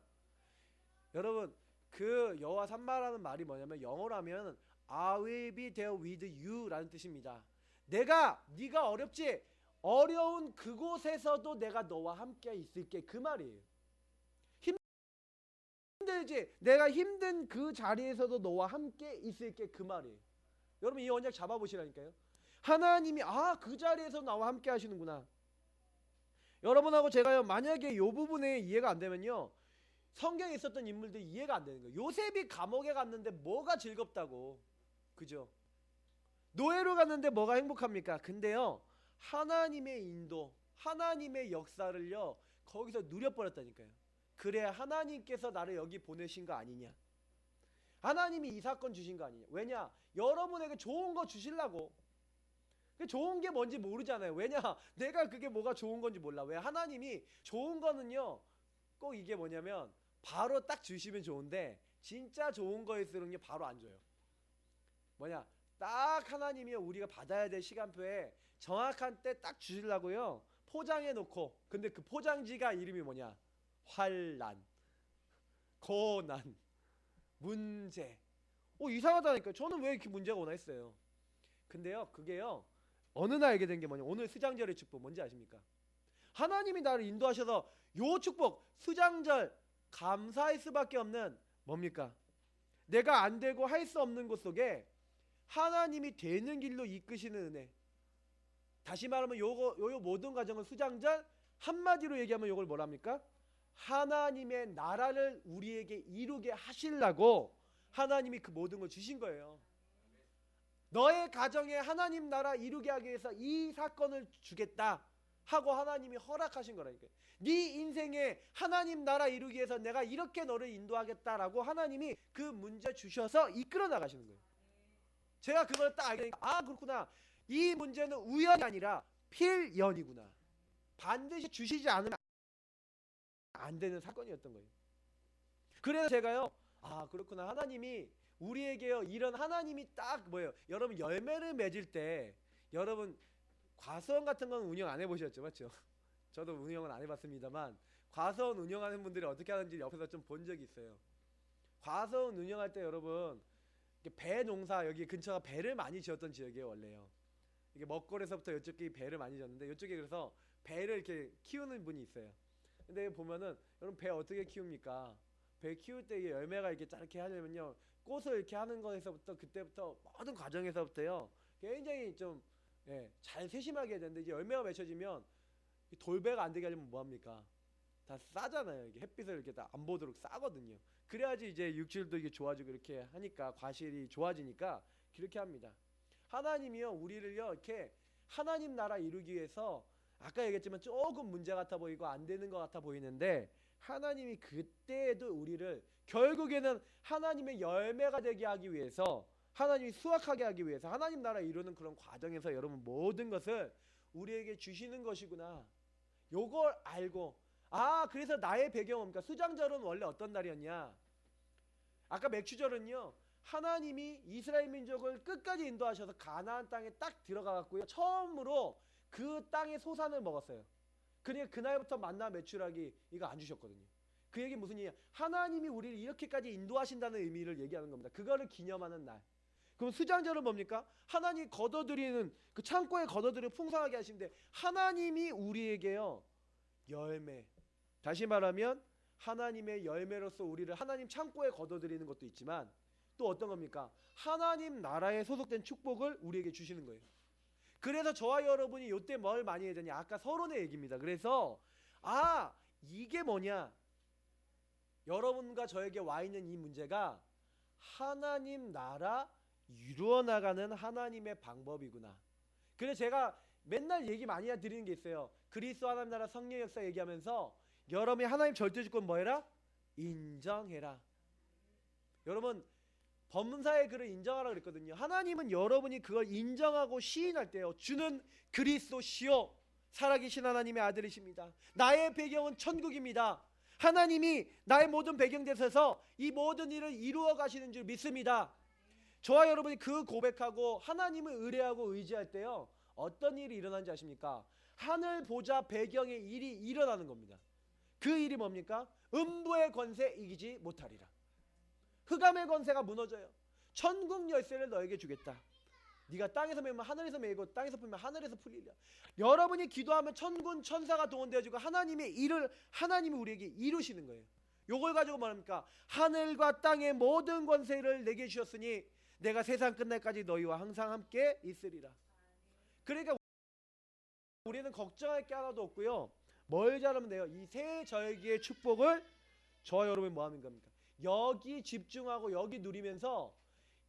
여러분, 그 여호와 삼마라는 말이 뭐냐면 영어로 하면 I will be there with you 라는 뜻입니다. 네가 어렵지? 어려운 그곳에서도 내가 너와 함께 있을게, 그 말이에요. 힘들지. 내가 힘든 그 자리에서도 너와 함께 있을게, 그 말이에요. 여러분 이 언약 잡아보시라니까요. 하나님이 그 자리에서 나와 함께 하시는구나. 여러분하고 제가요, 만약에 이 부분에 이해가 안 되면요, 성경에 있었던 인물들 이해가 안 되는 거예요. 요셉이 감옥에 갔는데 뭐가 즐겁다고, 그죠? 노예로 갔는데 뭐가 행복합니까? 근데요, 하나님의 인도, 하나님의 역사를요 거기서 누려버렸다니까요. 그래, 하나님께서 나를 여기 보내신 거 아니냐, 하나님이 이 사건 주신 거 아니냐. 왜냐? 여러분에게 좋은 거 주시려고. 좋은 게 뭔지 모르잖아요. 왜냐? 내가 그게 뭐가 좋은 건지 몰라. 왜? 하나님이 좋은 거는요 꼭 이게 뭐냐면 바로 딱 주시면 좋은데, 진짜 좋은 거일수록요 바로 안 줘요. 뭐냐? 딱 하나님이 우리가 받아야 될 시간표에 정확한 때 딱 주시려고요 포장해 놓고, 근데 그 포장지가 이름이 뭐냐? 환난, 고난, 문제. 이상하다니까. 저는 왜 이렇게 문제가 오나 했어요. 근데요, 그게요 어느 날 알게 된 게 뭐냐? 오늘 수장절의 축복 뭔지 아십니까? 하나님이 나를 인도하셔서 요 축복, 수장절, 감사할 수밖에 없는 뭡니까? 내가 안 되고 할 수 없는 곳 속에 하나님이 되는 길로 이끄시는 은혜. 다시 말하면 요 모든 과정은 수장절, 한마디로 얘기하면 요걸 뭐랍니까? 하나님의 나라를 우리에게 이루게 하시려고 하나님이 그 모든 걸 주신 거예요. 너의 가정에 하나님 나라 이루게 하기 위해서 이 사건을 주겠다 하고 하나님이 허락하신 거라니까요. 네 인생에 하나님 나라 이루기 위해서 내가 이렇게 너를 인도하겠다라고 하나님이 그 문제 주셔서 이끌어 나가시는 거예요. 제가 그걸 딱 알게 되니까 그렇구나. 이 문제는 우연이 아니라 필연이구나. 반드시 주시지 않으면 안 되는 사건이었던 거예요. 그래서 제가요, 그렇구나. 하나님이 우리에게요, 이런 하나님이 딱 뭐예요? 여러분 열매를 맺을 때, 여러분 과수원 같은 건 운영 안 해보셨죠, 맞죠? 저도 운영은 안 해봤습니다만 과수원 운영하는 분들이 어떻게 하는지 옆에서 좀 본 적이 있어요. 과수원 운영할 때 여러분 배 농사, 여기 근처가 배를 많이 지었던 지역이에요 원래요. 이게 먹거리에서부터 이쪽이 배를 많이 지었는데, 이쪽에 그래서 배를 이렇게 키우는 분이 있어요. 근데 보면은 여러분 배 어떻게 키웁니까? 배 키울 때 이게 열매가 이렇게 이렇게 하려면요, 꽃을 이렇게 하는 거에서부터, 그때부터 모든 과정에서부터요 굉장히 좀 잘 세심하게 해야 되는데, 이제 열매가 맺혀지면 돌배가 안 되게 하려면 뭐 합니까? 다 싸잖아요. 이게 햇빛을 이렇게 다 안 보도록 싸거든요. 그래야지 이제 육질도 이게 좋아지고 이렇게 하니까, 과실이 좋아지니까 그렇게 합니다. 하나님이요 우리를요 이렇게 하나님 나라 이루기 위해서, 아까 얘기했지만 조금 문제 같아 보이고 안 되는 것 같아 보이는데, 하나님이 그때에도 우리를 결국에는 하나님의 열매가 되게 하기 위해서, 하나님이 수확하게 하기 위해서, 하나님 나라 이루는 그런 과정에서 여러분 모든 것을 우리에게 주시는 것이구나. 요걸 알고, 그래서 나의 배경은 뭡니까? 수장절은 원래 어떤 날이었냐? 아까 맥추절은요 하나님이 이스라엘 민족을 끝까지 인도하셔서 가나안 땅에 딱 들어가갖고요 처음으로 그 땅의 소산을 먹었어요. 그러니까 그날부터 만나 메추라기 이거 안 주셨거든요. 그 얘기 무슨 얘기야? 하나님이 우리를 이렇게까지 인도하신다는 의미를 얘기하는 겁니다. 그거를 기념하는 날. 그럼 수장절은 뭡니까? 하나님 거둬들이는, 그 창고에 거둬들이는 풍성하게 하시는데, 하나님이 우리에게요 열매, 다시 말하면 하나님의 열매로서 우리를 하나님 창고에 거둬들이는 것도 있지만, 또 어떤 겁니까? 하나님 나라에 소속된 축복을 우리에게 주시는 거예요. 그래서 저와 여러분이 이때 뭘 많이 해야 되냐? 아까 서론의 얘기입니다. 그래서 이게 뭐냐? 여러분과 저에게 와 있는 이 문제가 하나님 나라 이루어 나가는 하나님의 방법이구나. 그래서 제가 맨날 얘기 많이 드리는 게 있어요. 그리스도 하나님 나라 성령 역사 얘기하면서 여러분이 하나님 절대 주권 뭐 해라? 인정해라. 여러분 법문사의 글을 인정하라 그랬거든요. 하나님은 여러분이 그걸 인정하고 시인할 때요, 주는 그리스도시요 살아계신 하나님의 아들이십니다. 나의 배경은 천국입니다. 하나님이 나의 모든 배경 되셔서 이 모든 일을 이루어 가시는 줄 믿습니다. 저와 여러분이 그 고백하고 하나님을 의뢰하고 의지할 때요, 어떤 일이 일어나는지 아십니까? 하늘 보좌 배경의 일이 일어나는 겁니다. 그 일이 뭡니까? 음부의 권세 이기지 못하리라. 흑암의 권세가 무너져요. 천국 열쇠를 너에게 주겠다. 네가 땅에서 매면 하늘에서 매고, 땅에서 풀면 하늘에서 풀리라. 여러분이 기도하면 천군 천사가 동원되어지고 하나님의 일을 하나님이 우리에게 이루시는 거예요. 요걸 가지고 말합니까? 하늘과 땅의 모든 권세를 내게 주셨으니 내가 세상 끝날까지 너희와 항상 함께 있으리라. 그러니까 우리는 걱정할 게 하나도 없고요. 뭘 잘하면 돼요? 이 새 절기의 축복을 저와 여러분이 뭐 하는 겁니까? 여기 집중하고 여기 누리면서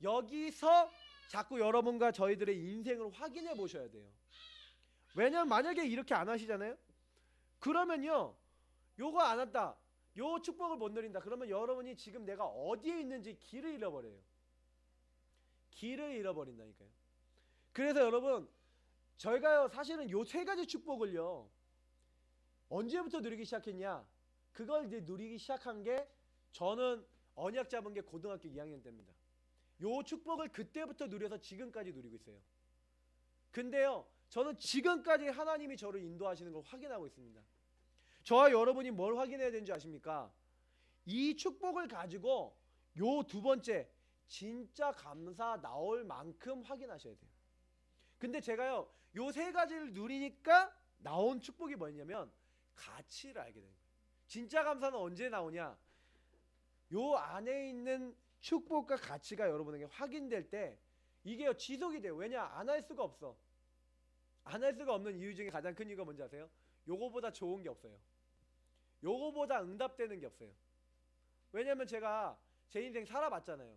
여기서 자꾸 여러분과 저희들의 인생을 확인해 보셔야 돼요. 왜냐면 만약에 이렇게 안 하시잖아요? 그러면요, 요거 안 한다, 요 축복을 못 누린다, 그러면 여러분이 지금 내가 어디에 있는지 길을 잃어버려요. 길을 잃어버린다니까요. 그래서 여러분, 저희가요 사실은 요 세 가지 축복을요 언제부터 누리기 시작했냐, 그걸 이제 누리기 시작한 게 저는 언약 잡은 게 고등학교 2학년 때입니다. 요 축복을 그때부터 누려서 지금까지 누리고 있어요. 근데요, 저는 지금까지 하나님이 저를 인도하시는 걸 확인하고 있습니다. 저와 여러분이 뭘 확인해야 되는지 아십니까? 이 축복을 가지고 요 두 번째, 진짜 감사 나올 만큼 확인하셔야 돼요. 근데 제가요 요 세 가지를 누리니까 나온 축복이 뭐였냐면 가치를 알게 된 거예요. 진짜 감사는 언제 나오냐? 요 안에 있는 축복과 가치가 여러분에게 확인될 때 이게요 지속이 돼요. 왜냐? 안 할 수가 없어. 안 할 수가 없는 이유 중에 가장 큰 이유가 뭔지 아세요? 요거보다 좋은 게 없어요. 요거보다 응답되는 게 없어요. 왜냐면 제가 제 인생 살아봤잖아요.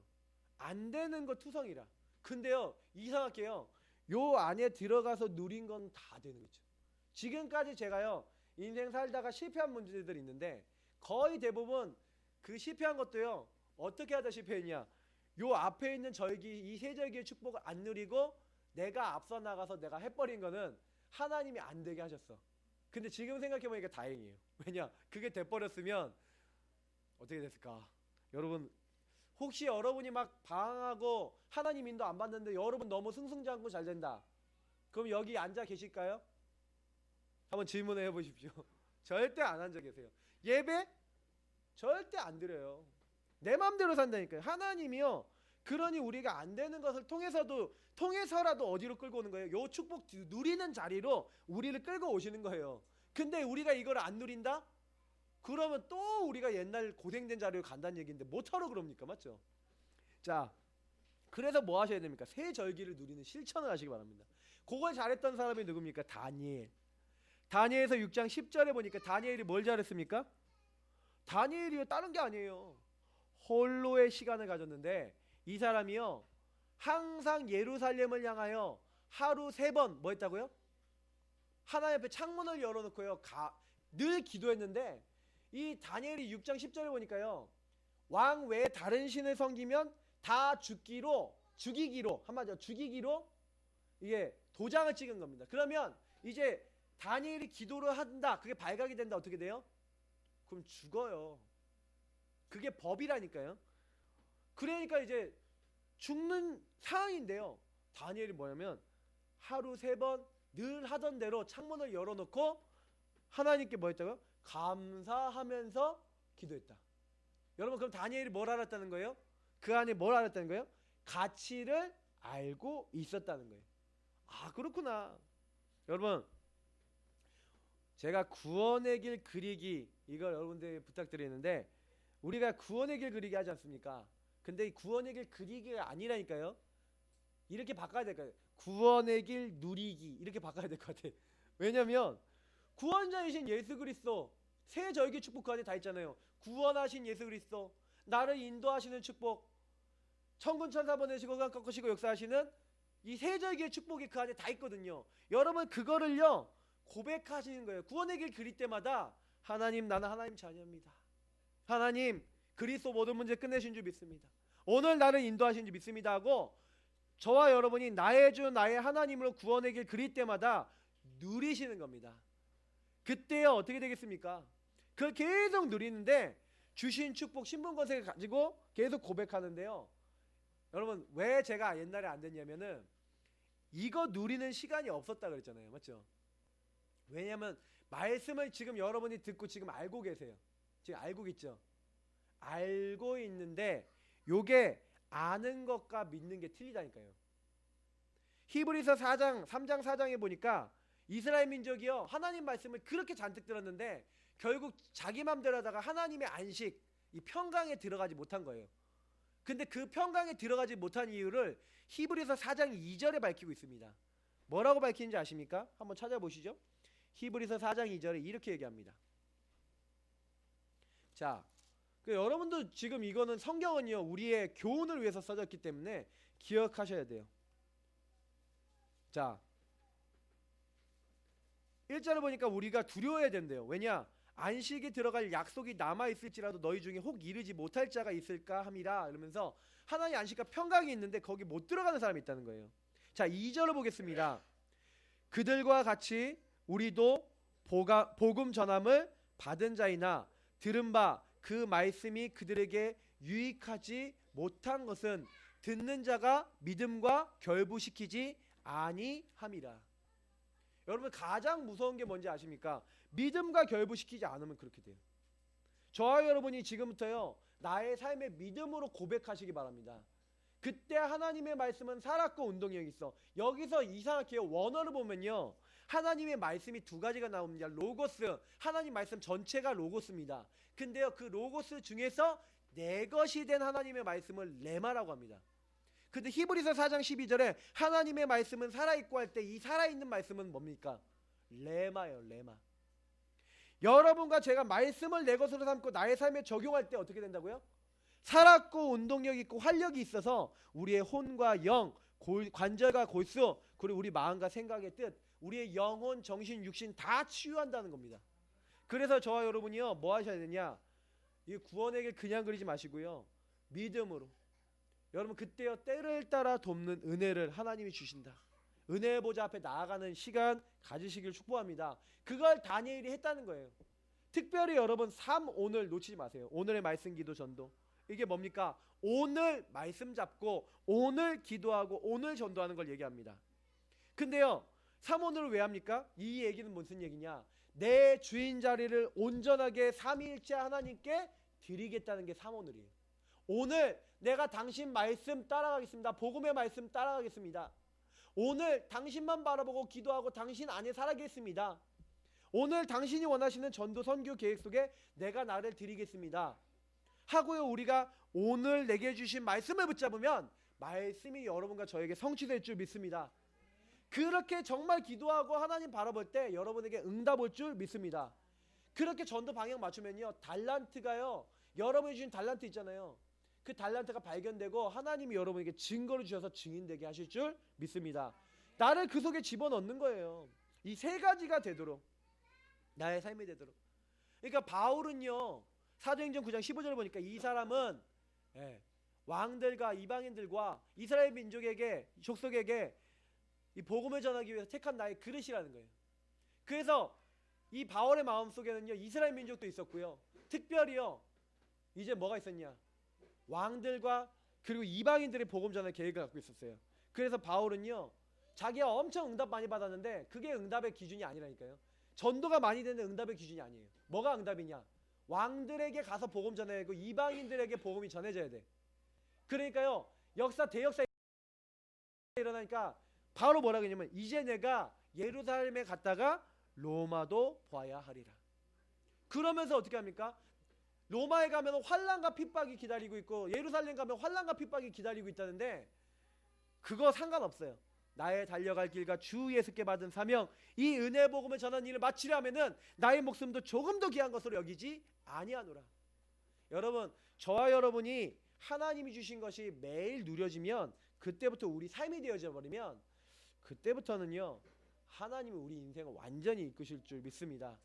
안 되는 거 투성이라. 근데요 이상하게요 요 안에 들어가서 누린 건 다 되는 거죠. 지금까지 제가요 인생 살다가 실패한 문제들이 있는데 거의 대부분 그 실패한 것도요 어떻게 하다 실패했냐, 요 앞에 있는 절기, 이 세 절기의 축복을 안 누리고 내가 앞서 나가서 내가 해버린 거는 하나님이 안 되게 하셨어. 근데 지금 생각해보니까 다행이에요. 왜냐? 그게 돼버렸으면 어떻게 됐을까? 여러분, 혹시 여러분이 막 방황하고 하나님 인도 안 받는데 여러분 너무 승승장구 잘 된다, 그럼 여기 앉아 계실까요? 한번 질문해 보십시오. 절대 안 앉아 계세요. 예배 절대 안 드려요. 내 맘대로 산다니까요. 하나님이요, 그러니 우리가 안 되는 것을 통해서라도 어디로 끌고 오는 거예요? 요 축복 누리는 자리로 우리를 끌고 오시는 거예요. 근데 우리가 이걸 안 누린다? 그러면 또 우리가 옛날 고생된 자리로 간다는 얘기인데 못하러 그럽니까? 맞죠? 자, 그래서 뭐 하셔야 됩니까? 새 절기를 누리는 실천을 하시기 바랍니다. 그걸 잘했던 사람이 누굽니까? 다니엘. 다니엘서 6장 10절에 보니까 다니엘이 뭘 잘했습니까? 다니엘이요 다른 게 아니에요. 홀로의 시간을 가졌는데 이 사람이요 항상 예루살렘을 향하여 하루 3번 뭐 했다고요? 하나님 앞에 창문을 열어놓고요 늘 기도했는데, 이 다니엘이 6장 10절에 보니까요 왕 외에 다른 신을 섬기면 다 죽이기로 한마디로 죽이기로 이게 도장을 찍은 겁니다. 그러면 이제 다니엘이 기도를 한다, 그게 발각이 된다, 어떻게 돼요? 그럼 죽어요. 그게 법이라니까요. 그러니까 이제 죽는 상황인데요, 다니엘이 뭐냐면 하루 3번 늘 하던 대로 창문을 열어놓고 하나님께 뭐 했다고요? 감사하면서 기도했다. 여러분, 그럼 다니엘이 뭘 알았다는 거예요? 그 안에 뭘 알았다는 거예요? 가치를 알고 있었다는 거예요. 아, 그렇구나. 여러분, 제가 구원의 길 그리기, 이걸 여러분들에게 부탁드리는데, 우리가 구원의 길 그리기 하지 않습니까? 근데 이 구원의 길 그리기가 아니라니까요. 이렇게 바꿔야 될 것 같아요. 구원의 길 누리기, 이렇게 바꿔야 될 것 같아요. 왜냐면 구원자이신 예수 그리스도, 새 절기 축복 그 안에 다 있잖아요. 구원하신 예수 그리스도, 나를 인도하시는 축복, 천군 천사 보내시고 강 꺾으시고 역사하시는 이 새 절기의 축복이 그 안에 다 있거든요. 여러분, 그거를요 고백하시는 거예요. 구원의 길 그릴 때마다 하나님, 나는 하나님 자녀입니다. 하나님, 그리스도 모든 문제 끝내신 줄 믿습니다. 오늘 나를 인도하신 줄 믿습니다 하고 저와 여러분이 나의 주 나의 하나님으로 구원의 길 그릴 때마다 누리시는 겁니다. 그때요 어떻게 되겠습니까? 그걸 계속 누리는데 주신 축복 신분권세를 가지고 계속 고백하는데요. 여러분, 왜 제가 옛날에 안 됐냐면은 이거 누리는 시간이 없었다 그랬잖아요. 맞죠? 왜냐면 말씀을 지금 여러분이 듣고 지금 알고 계세요. 지금 알고 있죠? 알고 있는데 요게 아는 것과 믿는 게 틀리다니까요. 히브리서 3장 4장에 보니까 이스라엘 민족이요 하나님 말씀을 그렇게 잔뜩 들었는데 결국 자기 맘대로 하다가 하나님의 안식, 이 평강에 들어가지 못한 거예요. 근데 그 평강에 들어가지 못한 이유를 히브리서 4장 2절에 밝히고 있습니다. 뭐라고 밝히는지 아십니까? 한번 찾아보시죠. 히브리서 4장 2절에 이렇게 얘기합니다. 자, 여러분도 지금 이거는 성경은요 우리의 교훈을 위해서 써졌기 때문에 기억하셔야 돼요. 자, 1절을 보니까 우리가 두려워해야 된대요. 왜냐? 안식에 들어갈 약속이 남아있을지라도 너희 중에 혹 이르지 못할 자가 있을까 함이라. 이러면서 하나님 안식과 평강이 있는데 거기 못 들어가는 사람이 있다는 거예요. 자, 2절을 보겠습니다. 그들과 같이 우리도 복음 전함을 받은 자이나 들은 바 그 말씀이 그들에게 유익하지 못한 것은 듣는 자가 믿음과 결부시키지 아니함이라. 여러분 가장 무서운 게 뭔지 아십니까? 믿음과 결부시키지 않으면 그렇게 돼요. 저와 여러분이 지금부터요 나의 삶의 믿음으로 고백하시기 바랍니다. 그때 하나님의 말씀은 살았고 운동력이 있어. 여기서 이상하게 원어를 보면요 하나님의 말씀이 두 가지가 나옵니다. 로고스, 하나님 말씀 전체가 로고스입니다. 근데요 그 로고스 중에서 내 것이 된 하나님의 말씀을 레마라고 합니다. 근데 히브리서 4장 12절에 하나님의 말씀은 살아있고 할 때 이 살아있는 말씀은 뭡니까? 레마예요. 레마. 여러분과 제가 말씀을 내 것으로 삼고 나의 삶에 적용할 때 어떻게 된다고요? 살았고 운동력 있고 활력이 있어서 우리의 혼과 영, 관절과 골수, 그리고 우리 마음과 생각의 뜻, 우리의 영혼, 정신, 육신 다 치유한다는 겁니다. 그래서 저와 여러분이요 뭐 하셔야 되냐? 이 구원의 길 그냥 그리지 마시고요 믿음으로. 여러분 그때요 때를 따라 돕는 은혜를 하나님이 주신다. 은혜의 보좌 앞에 나아가는 시간 가지시길 축복합니다. 그걸 다니엘이 했다는 거예요. 특별히 여러분 삶 오늘 놓치지 마세요. 오늘의 말씀 기도 전도. 이게 뭡니까? 오늘 말씀 잡고 오늘 기도하고 오늘 전도하는 걸 얘기합니다. 근데요 삶 오늘을 왜 합니까? 이 얘기는 무슨 얘기냐? 내 주인 자리를 온전하게 삼위일체 하나님께 드리겠다는 게 삶 오늘이에요. 오늘 내가 당신 말씀 따라가겠습니다. 복음의 말씀 따라가겠습니다. 오늘 당신만 바라보고 기도하고 당신 안에 살아가겠습니다. 오늘 당신이 원하시는 전도 선교 계획 속에 내가 나를 드리겠습니다 하고요 우리가 오늘 내게 주신 말씀을 붙잡으면 말씀이 여러분과 저에게 성취될 줄 믿습니다. 그렇게 정말 기도하고 하나님 바라볼 때 여러분에게 응답 올 줄 믿습니다. 그렇게 전도 방향 맞추면요 달란트가요 여러분이 주신 달란트 있잖아요. 그 달란트가 발견되고 하나님이 여러분에게 증거를 주셔서 증인되게 하실 줄 믿습니다. 나를 그 속에 집어넣는 거예요. 이 세 가지가 되도록 나의 삶이 되도록. 그러니까 바울은요 사도행전 9장 15절을 보니까 이 사람은 왕들과 이방인들과 이스라엘 민족에게 족속에게 이 복음을 전하기 위해서 택한 나의 그릇이라는 거예요. 그래서 이 바울의 마음속에는요 이스라엘 민족도 있었고요 특별히요 이제 뭐가 있었냐? 왕들과 그리고 이방인들의 복음 전할 계획을 갖고 있었어요. 그래서 바울은요 자기가 엄청 응답 많이 받았는데 그게 응답의 기준이 아니라니까요. 전도가 많이 되는 응답의 기준이 아니에요. 뭐가 응답이냐? 왕들에게 가서 복음 전해야 되고 이방인들에게 복음이 전해져야 돼. 그러니까요 대역사 일어나니까 바로 뭐라고 했냐면 이제 내가 예루살렘에 갔다가 로마도 봐야 하리라. 그러면서 어떻게 합니까? 로마에 가면 환난과 핍박이 기다리고 있고 예루살렘 가면 환난과 핍박이 기다리고 있다는데 그거 상관없어요. 나의 달려갈 길과 주 예수께 받은 사명, 이 은혜의 복음을 전하는 일을 마치려 하면은 나의 목숨도 조금 더 귀한 것으로 여기지 아니하노라. 여러분 저와 여러분이 하나님이 주신 것이 매일 누려지면 그때부터 우리 삶이 되어져 버리면 그때부터는요 하나님이 우리 인생을 완전히 이끄실 줄 믿습니다.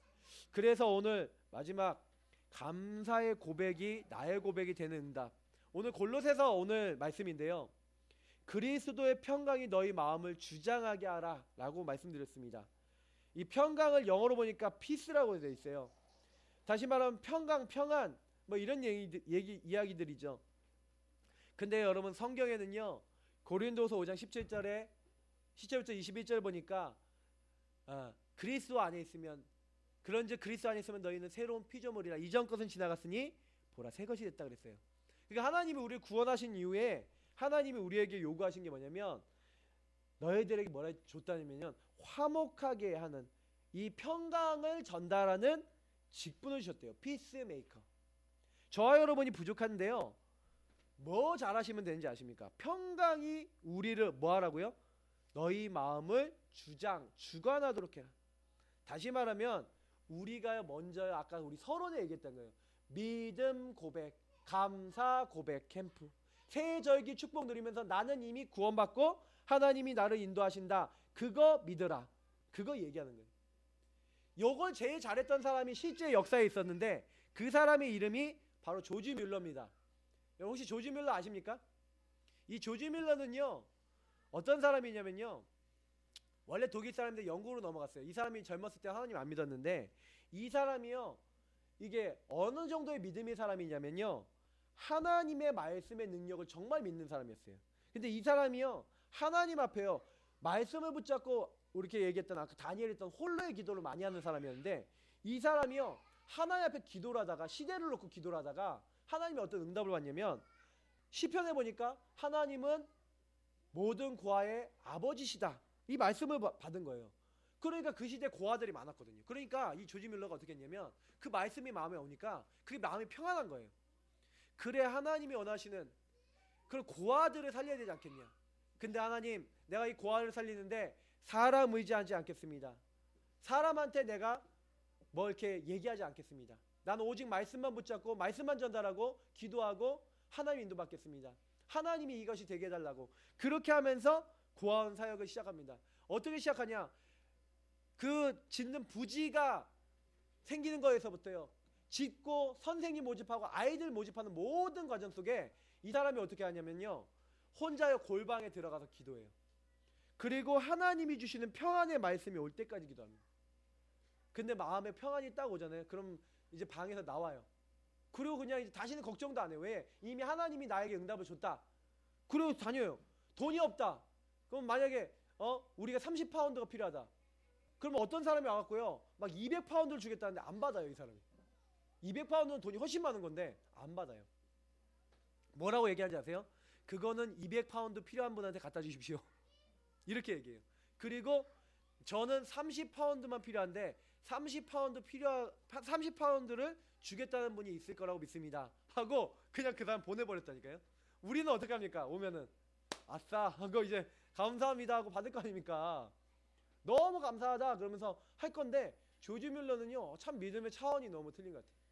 그래서 오늘 마지막 감사의 고백이 나의 고백이 되는 응답. 오늘 골로새서 오늘 말씀인데요. 그리스도의 평강이 너희 마음을 주장하게 하라 라고 말씀드렸습니다. 이 평강을 영어로 보니까 peace라고 되어 있어요. 다시 말하면 평강, 평안 뭐 이런 이야기들이죠. 근데 여러분 성경에는요 고린도서 5장 17절에 17절부터 21절 보니까 그리스도 안에 있으면 그런즉 그리스도 안에 있으면 너희는 새로운 피조물이라 이전 것은 지나갔으니 보라 새 것이 됐다 그랬어요. 그러니까 하나님이 우리를 구원하신 이후에 하나님이 우리에게 요구하신 게 뭐냐면 너희들에게 뭐라 줬다냐면요 화목하게 하는 이 평강을 전달하는 직분을 주셨대요. 피스메이커. 저와 여러분이 부족한데요. 뭐 잘하시면 되는지 아십니까? 평강이 우리를 뭐 하라고요? 너희 마음을 주관하도록 해라. 다시 말하면 우리가 먼저 아까 우리 서론에 얘기했던 거예요. 믿음 고백, 감사 고백 캠프. 새절기 축복 누리면서 나는 이미 구원받고 하나님이 나를 인도하신다. 그거 믿어라. 그거 얘기하는 거예요. 요걸 제일 잘했던 사람이 실제 역사에 있었는데 그 사람의 이름이 바로 조지 뮬러입니다. 혹시 조지 뮬러 아십니까? 이 조지 뮬러는요 어떤 사람이냐면요 원래 독일 사람인데 영국으로 넘어갔어요. 이 사람이 젊었을 때 하나님 안 믿었는데 이 사람이요 이게 어느 정도의 믿음의 사람이냐면요 하나님의 말씀의 능력을 정말 믿는 사람이었어요. 근데 이 사람이요 하나님 앞에요 말씀을 붙잡고 이렇게 얘기했던 아까 다니엘 했던 홀로의 기도를 많이 하는 사람이었는데 이 사람이요 하나님 앞에 기도를 하다가 시대를 놓고 기도를 하다가 하나님이 어떤 응답을 받냐면 시편에 보니까 하나님은 모든 고아의 아버지시다 이 말씀을 받은 거예요. 그러니까 그 시대에 고아들이 많았거든요. 그러니까 이 조지 뮬러가 어떻게 했냐면 그 말씀이 마음에 오니까 그게 마음이 평안한 거예요. 그래 하나님이 원하시는 그런 고아들을 살려야 되지 않겠냐. 근데 하나님 내가 이 고아를 살리는데 사람 의지하지 않겠습니다. 사람한테 내가 뭐 이렇게 얘기하지 않겠습니다. 나는 오직 말씀만 붙잡고 말씀만 전달하고 기도하고 하나님 인도받겠습니다. 하나님이 이것이 되게 해달라고 그렇게 하면서 고아원 사역을 시작합니다. 어떻게 시작하냐 그 짓는 부지가 생기는 거에서부터요 짓고 선생님 모집하고 아이들 모집하는 모든 과정 속에 이 사람이 어떻게 하냐면요 혼자요 골방에 들어가서 기도해요. 그리고 하나님이 주시는 평안의 말씀이 올 때까지 기도합니다. 근데 마음에 평안이 딱 오잖아요. 그럼 이제 방에서 나와요. 그리고 그냥 이제 다시는 걱정도 안 해요. 왜? 이미 하나님이 나에게 응답을 줬다. 그리고 다녀요. 돈이 없다. 그럼 만약에 우리가 30파운드가 필요하다. 그러면 어떤 사람이 와갖고요 막 200파운드를 주겠다는데 안 받아요. 이 사람이 200파운드는 돈이 훨씬 많은 건데 안 받아요. 뭐라고 얘기하는지 아세요? 그거는 200파운드 필요한 분한테 갖다 주십시오. 이렇게 얘기해요. 그리고 저는 30파운드만 필요한데 30파운드를 주겠다는 분이 있을 거라고 믿습니다. 하고 그냥 그 사람 보내버렸다니까요. 우리는 어떻게 합니까? 오면은 아싸 하고 이제 감사합니다 하고 받을 거 아닙니까? 너무 감사하다 그러면서 할 건데 조지 뮬러는요 참 믿음의 차원이 너무 틀린 것 같아요.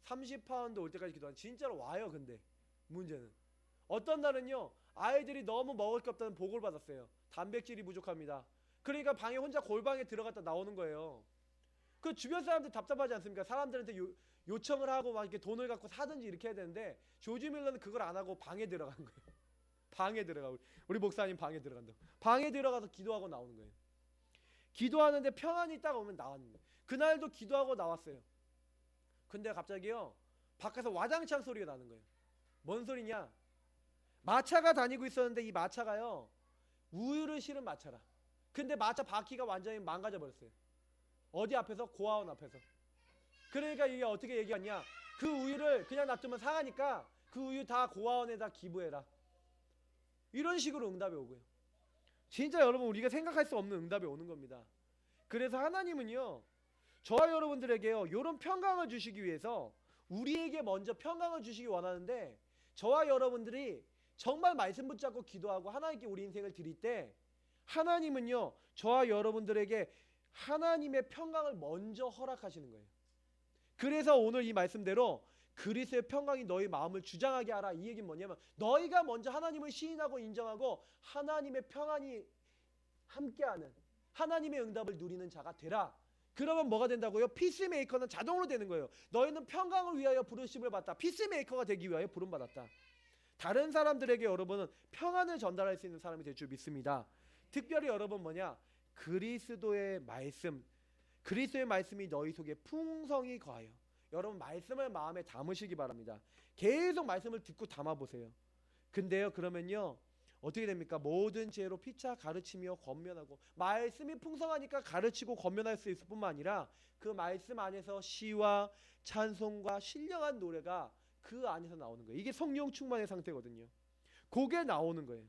30파운드 올 때까지 기도한 진짜로 와요. 근데 문제는 어떤 날은요 아이들이 너무 먹을 게 없다는 보고를 받았어요. 단백질이 부족합니다. 그러니까 방에 혼자 골방에 들어갔다 나오는 거예요. 그 주변 사람들 답답하지 않습니까? 사람들한테 요청을 하고 막 이렇게 돈을 갖고 사든지 이렇게 해야 되는데 조지 뮬러는 그걸 안 하고 방에 들어간 거예요. 방에 들어가 우리 목사님 방에 들어간다고. 방에 들어가서 기도하고 나오는 거예요. 기도하는데 평안이 딱 오면 나왔는 거예요. 그날도 기도하고 나왔어요. 근데 갑자기요 밖에서 와장창 소리가 나는 거예요. 뭔 소리냐? 마차가 다니고 있었는데 이 마차가요 우유를 실은 마차라. 근데 마차 바퀴가 완전히 망가져 버렸어요. 어디 앞에서? 고아원 앞에서. 그러니까 이게 어떻게 얘기하냐 그 우유를 그냥 놔두면 상하니까 그 우유 다 고아원에다 기부해라. 이런 식으로 응답이 오고요. 진짜 여러분 우리가 생각할 수 없는 응답이 오는 겁니다. 그래서 하나님은요 저와 여러분들에게요 이런 평강을 주시기 위해서 우리에게 먼저 평강을 주시기 원하는데 저와 여러분들이 정말 말씀 붙잡고 기도하고 하나님께 우리 인생을 드릴 때 하나님은요 저와 여러분들에게 하나님의 평강을 먼저 허락하시는 거예요. 그래서 오늘 이 말씀대로 그리스도의 평강이 너희 마음을 주장하게 하라. 이 얘기는 뭐냐면 너희가 먼저 하나님을 시인하고 인정하고 하나님의 평안이 함께하는 하나님의 응답을 누리는 자가 되라. 그러면 뭐가 된다고요? 피스메이커는 자동으로 되는 거예요. 너희는 평강을 위하여 부르심을 받다. 피스메이커가 되기 위하여 부름받았다. 다른 사람들에게 여러분은 평안을 전달할 수 있는 사람이 될 줄 믿습니다. 특별히 여러분 뭐냐? 그리스도의 말씀이 너희 속에 풍성히 거하여. 여러분 말씀을 마음에 담으시기 바랍니다. 계속 말씀을 듣고 담아보세요. 근데요 그러면요 어떻게 됩니까? 모든 지혜로 피차 가르치며 권면하고. 말씀이 풍성하니까 가르치고 권면할 수 있을 뿐만 아니라 그 말씀 안에서 시와 찬송과 신령한 노래가 그 안에서 나오는 거예요. 이게 성령 충만의 상태거든요. 그게 나오는 거예요.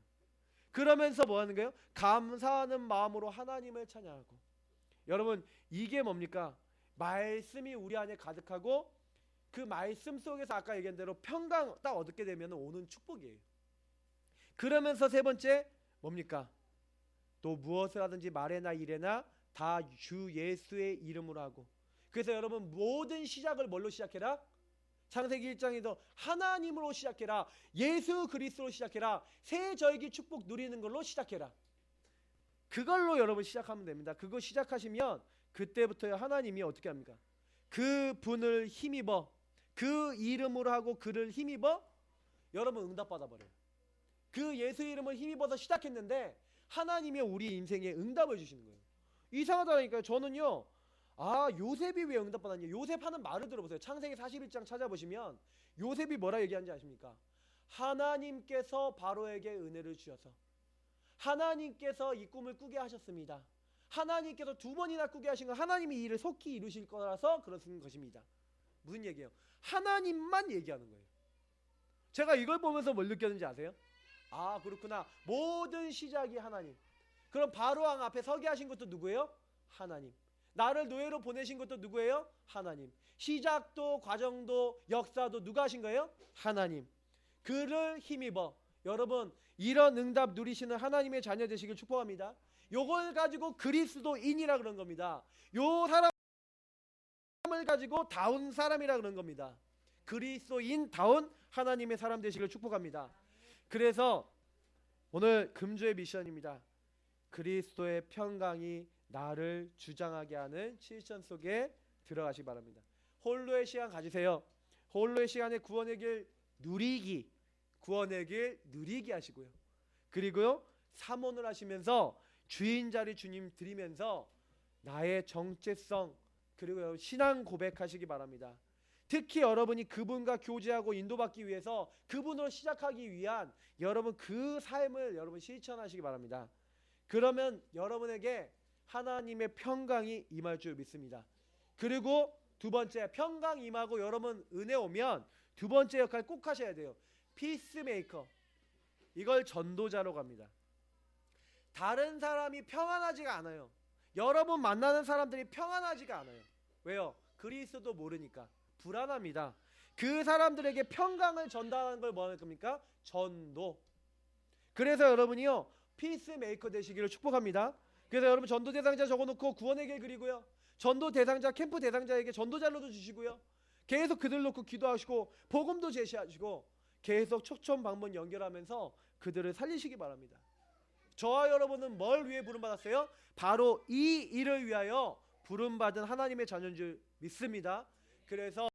그러면서 뭐 하는 거예요? 감사하는 마음으로 하나님을 찬양하고. 여러분 이게 뭡니까? 말씀이 우리 안에 가득하고 그 말씀 속에서 아까 얘기한 대로 평강 딱 얻게 되면 오는 축복이에요. 그러면서 세 번째 뭡니까? 또 무엇을 하든지 말에나 일에나 다 주 예수의 이름으로 하고. 그래서 여러분 모든 시작을 뭘로 시작해라? 창세기 1장에서 하나님으로 시작해라. 예수 그리스도로 시작해라. 새 절기 축복 누리는 걸로 시작해라. 그걸로 여러분 시작하면 됩니다. 그거 시작하시면 그때부터 하나님이 어떻게 합니까? 그 분을 힘입어, 그 이름으로 하고 그를 힘입어 여러분 응답받아 버려요. 그 예수 이름을 힘입어서 시작했는데 하나님이 우리 인생에 응답을 주시는 거예요. 이상하다니까요. 저는요, 요셉이 왜 응답받았냐? 요셉 하는 말을 들어보세요. 창세기 41장 찾아보시면 요셉이 뭐라 얘기하는지 아십니까? 하나님께서 바로에게 은혜를 주셔서 하나님께서 이 꿈을 꾸게 하셨습니다. 하나님께서 두 번이나 꾸게 하신 건 하나님이 이 일을 속히 이루실 거라서 그러신 것입니다. 무슨 얘기예요? 하나님만 얘기하는 거예요. 제가 이걸 보면서 뭘 느꼈는지 아세요? 그렇구나. 모든 시작이 하나님. 그럼 바로왕 앞에 서게 하신 것도 누구예요? 하나님. 나를 노예로 보내신 것도 누구예요? 하나님. 시작도 과정도 역사도 누가 하신 거예요? 하나님. 그를 힘입어. 여러분 이런 응답 누리시는 하나님의 자녀 되시길 축복합니다. 요걸 가지고 그리스도인이라 그런 겁니다. 요 사람을 가지고 다운 사람이라 그런 겁니다. 그리스도인 다운 하나님의 사람 되시길 축복합니다. 그래서 오늘 금주의 미션입니다. 그리스도의 평강이 나를 주장하게 하는 실천 속에 들어가시기 바랍니다. 홀로의 시간 가지세요. 홀로의 시간에 구원의 길 누리기, 구원의 길 누리기 하시고요. 그리고요 사모를 하시면서 주인 자리 주님 드리면서 나의 정체성 그리고 신앙 고백하시기 바랍니다. 특히 여러분이 그분과 교제하고 인도받기 위해서 그분으로 시작하기 위한 여러분 그 삶을 여러분 실천하시기 바랍니다. 그러면 여러분에게 하나님의 평강이 임할 줄 믿습니다. 그리고 두 번째, 평강 임하고 여러분 은혜 오면 두 번째 역할 꼭 하셔야 돼요. 피스메이커. 이걸 전도자로 갑니다. 다른 사람이 평안하지가 않아요. 여러분 만나는 사람들이 평안하지가 않아요. 왜요? 그리스도 모르니까 불안합니다. 그 사람들에게 평강을 전달하는 걸 뭐 할 겁니까? 전도. 그래서 여러분이요 피스메이커 되시기를 축복합니다. 그래서 여러분 전도 대상자 적어놓고 구원의 길 그리고요 전도 대상자 캠프 대상자에게 전도자료도 주시고요 계속 그들 놓고 기도하시고 복음도 제시하시고 계속 초청 방문 연결하면서 그들을 살리시기 바랍니다. 저와 여러분은 뭘 위해 부름받았어요? 바로 이 일을 위하여 부름받은 하나님의 자녀인 줄 믿습니다. 그래서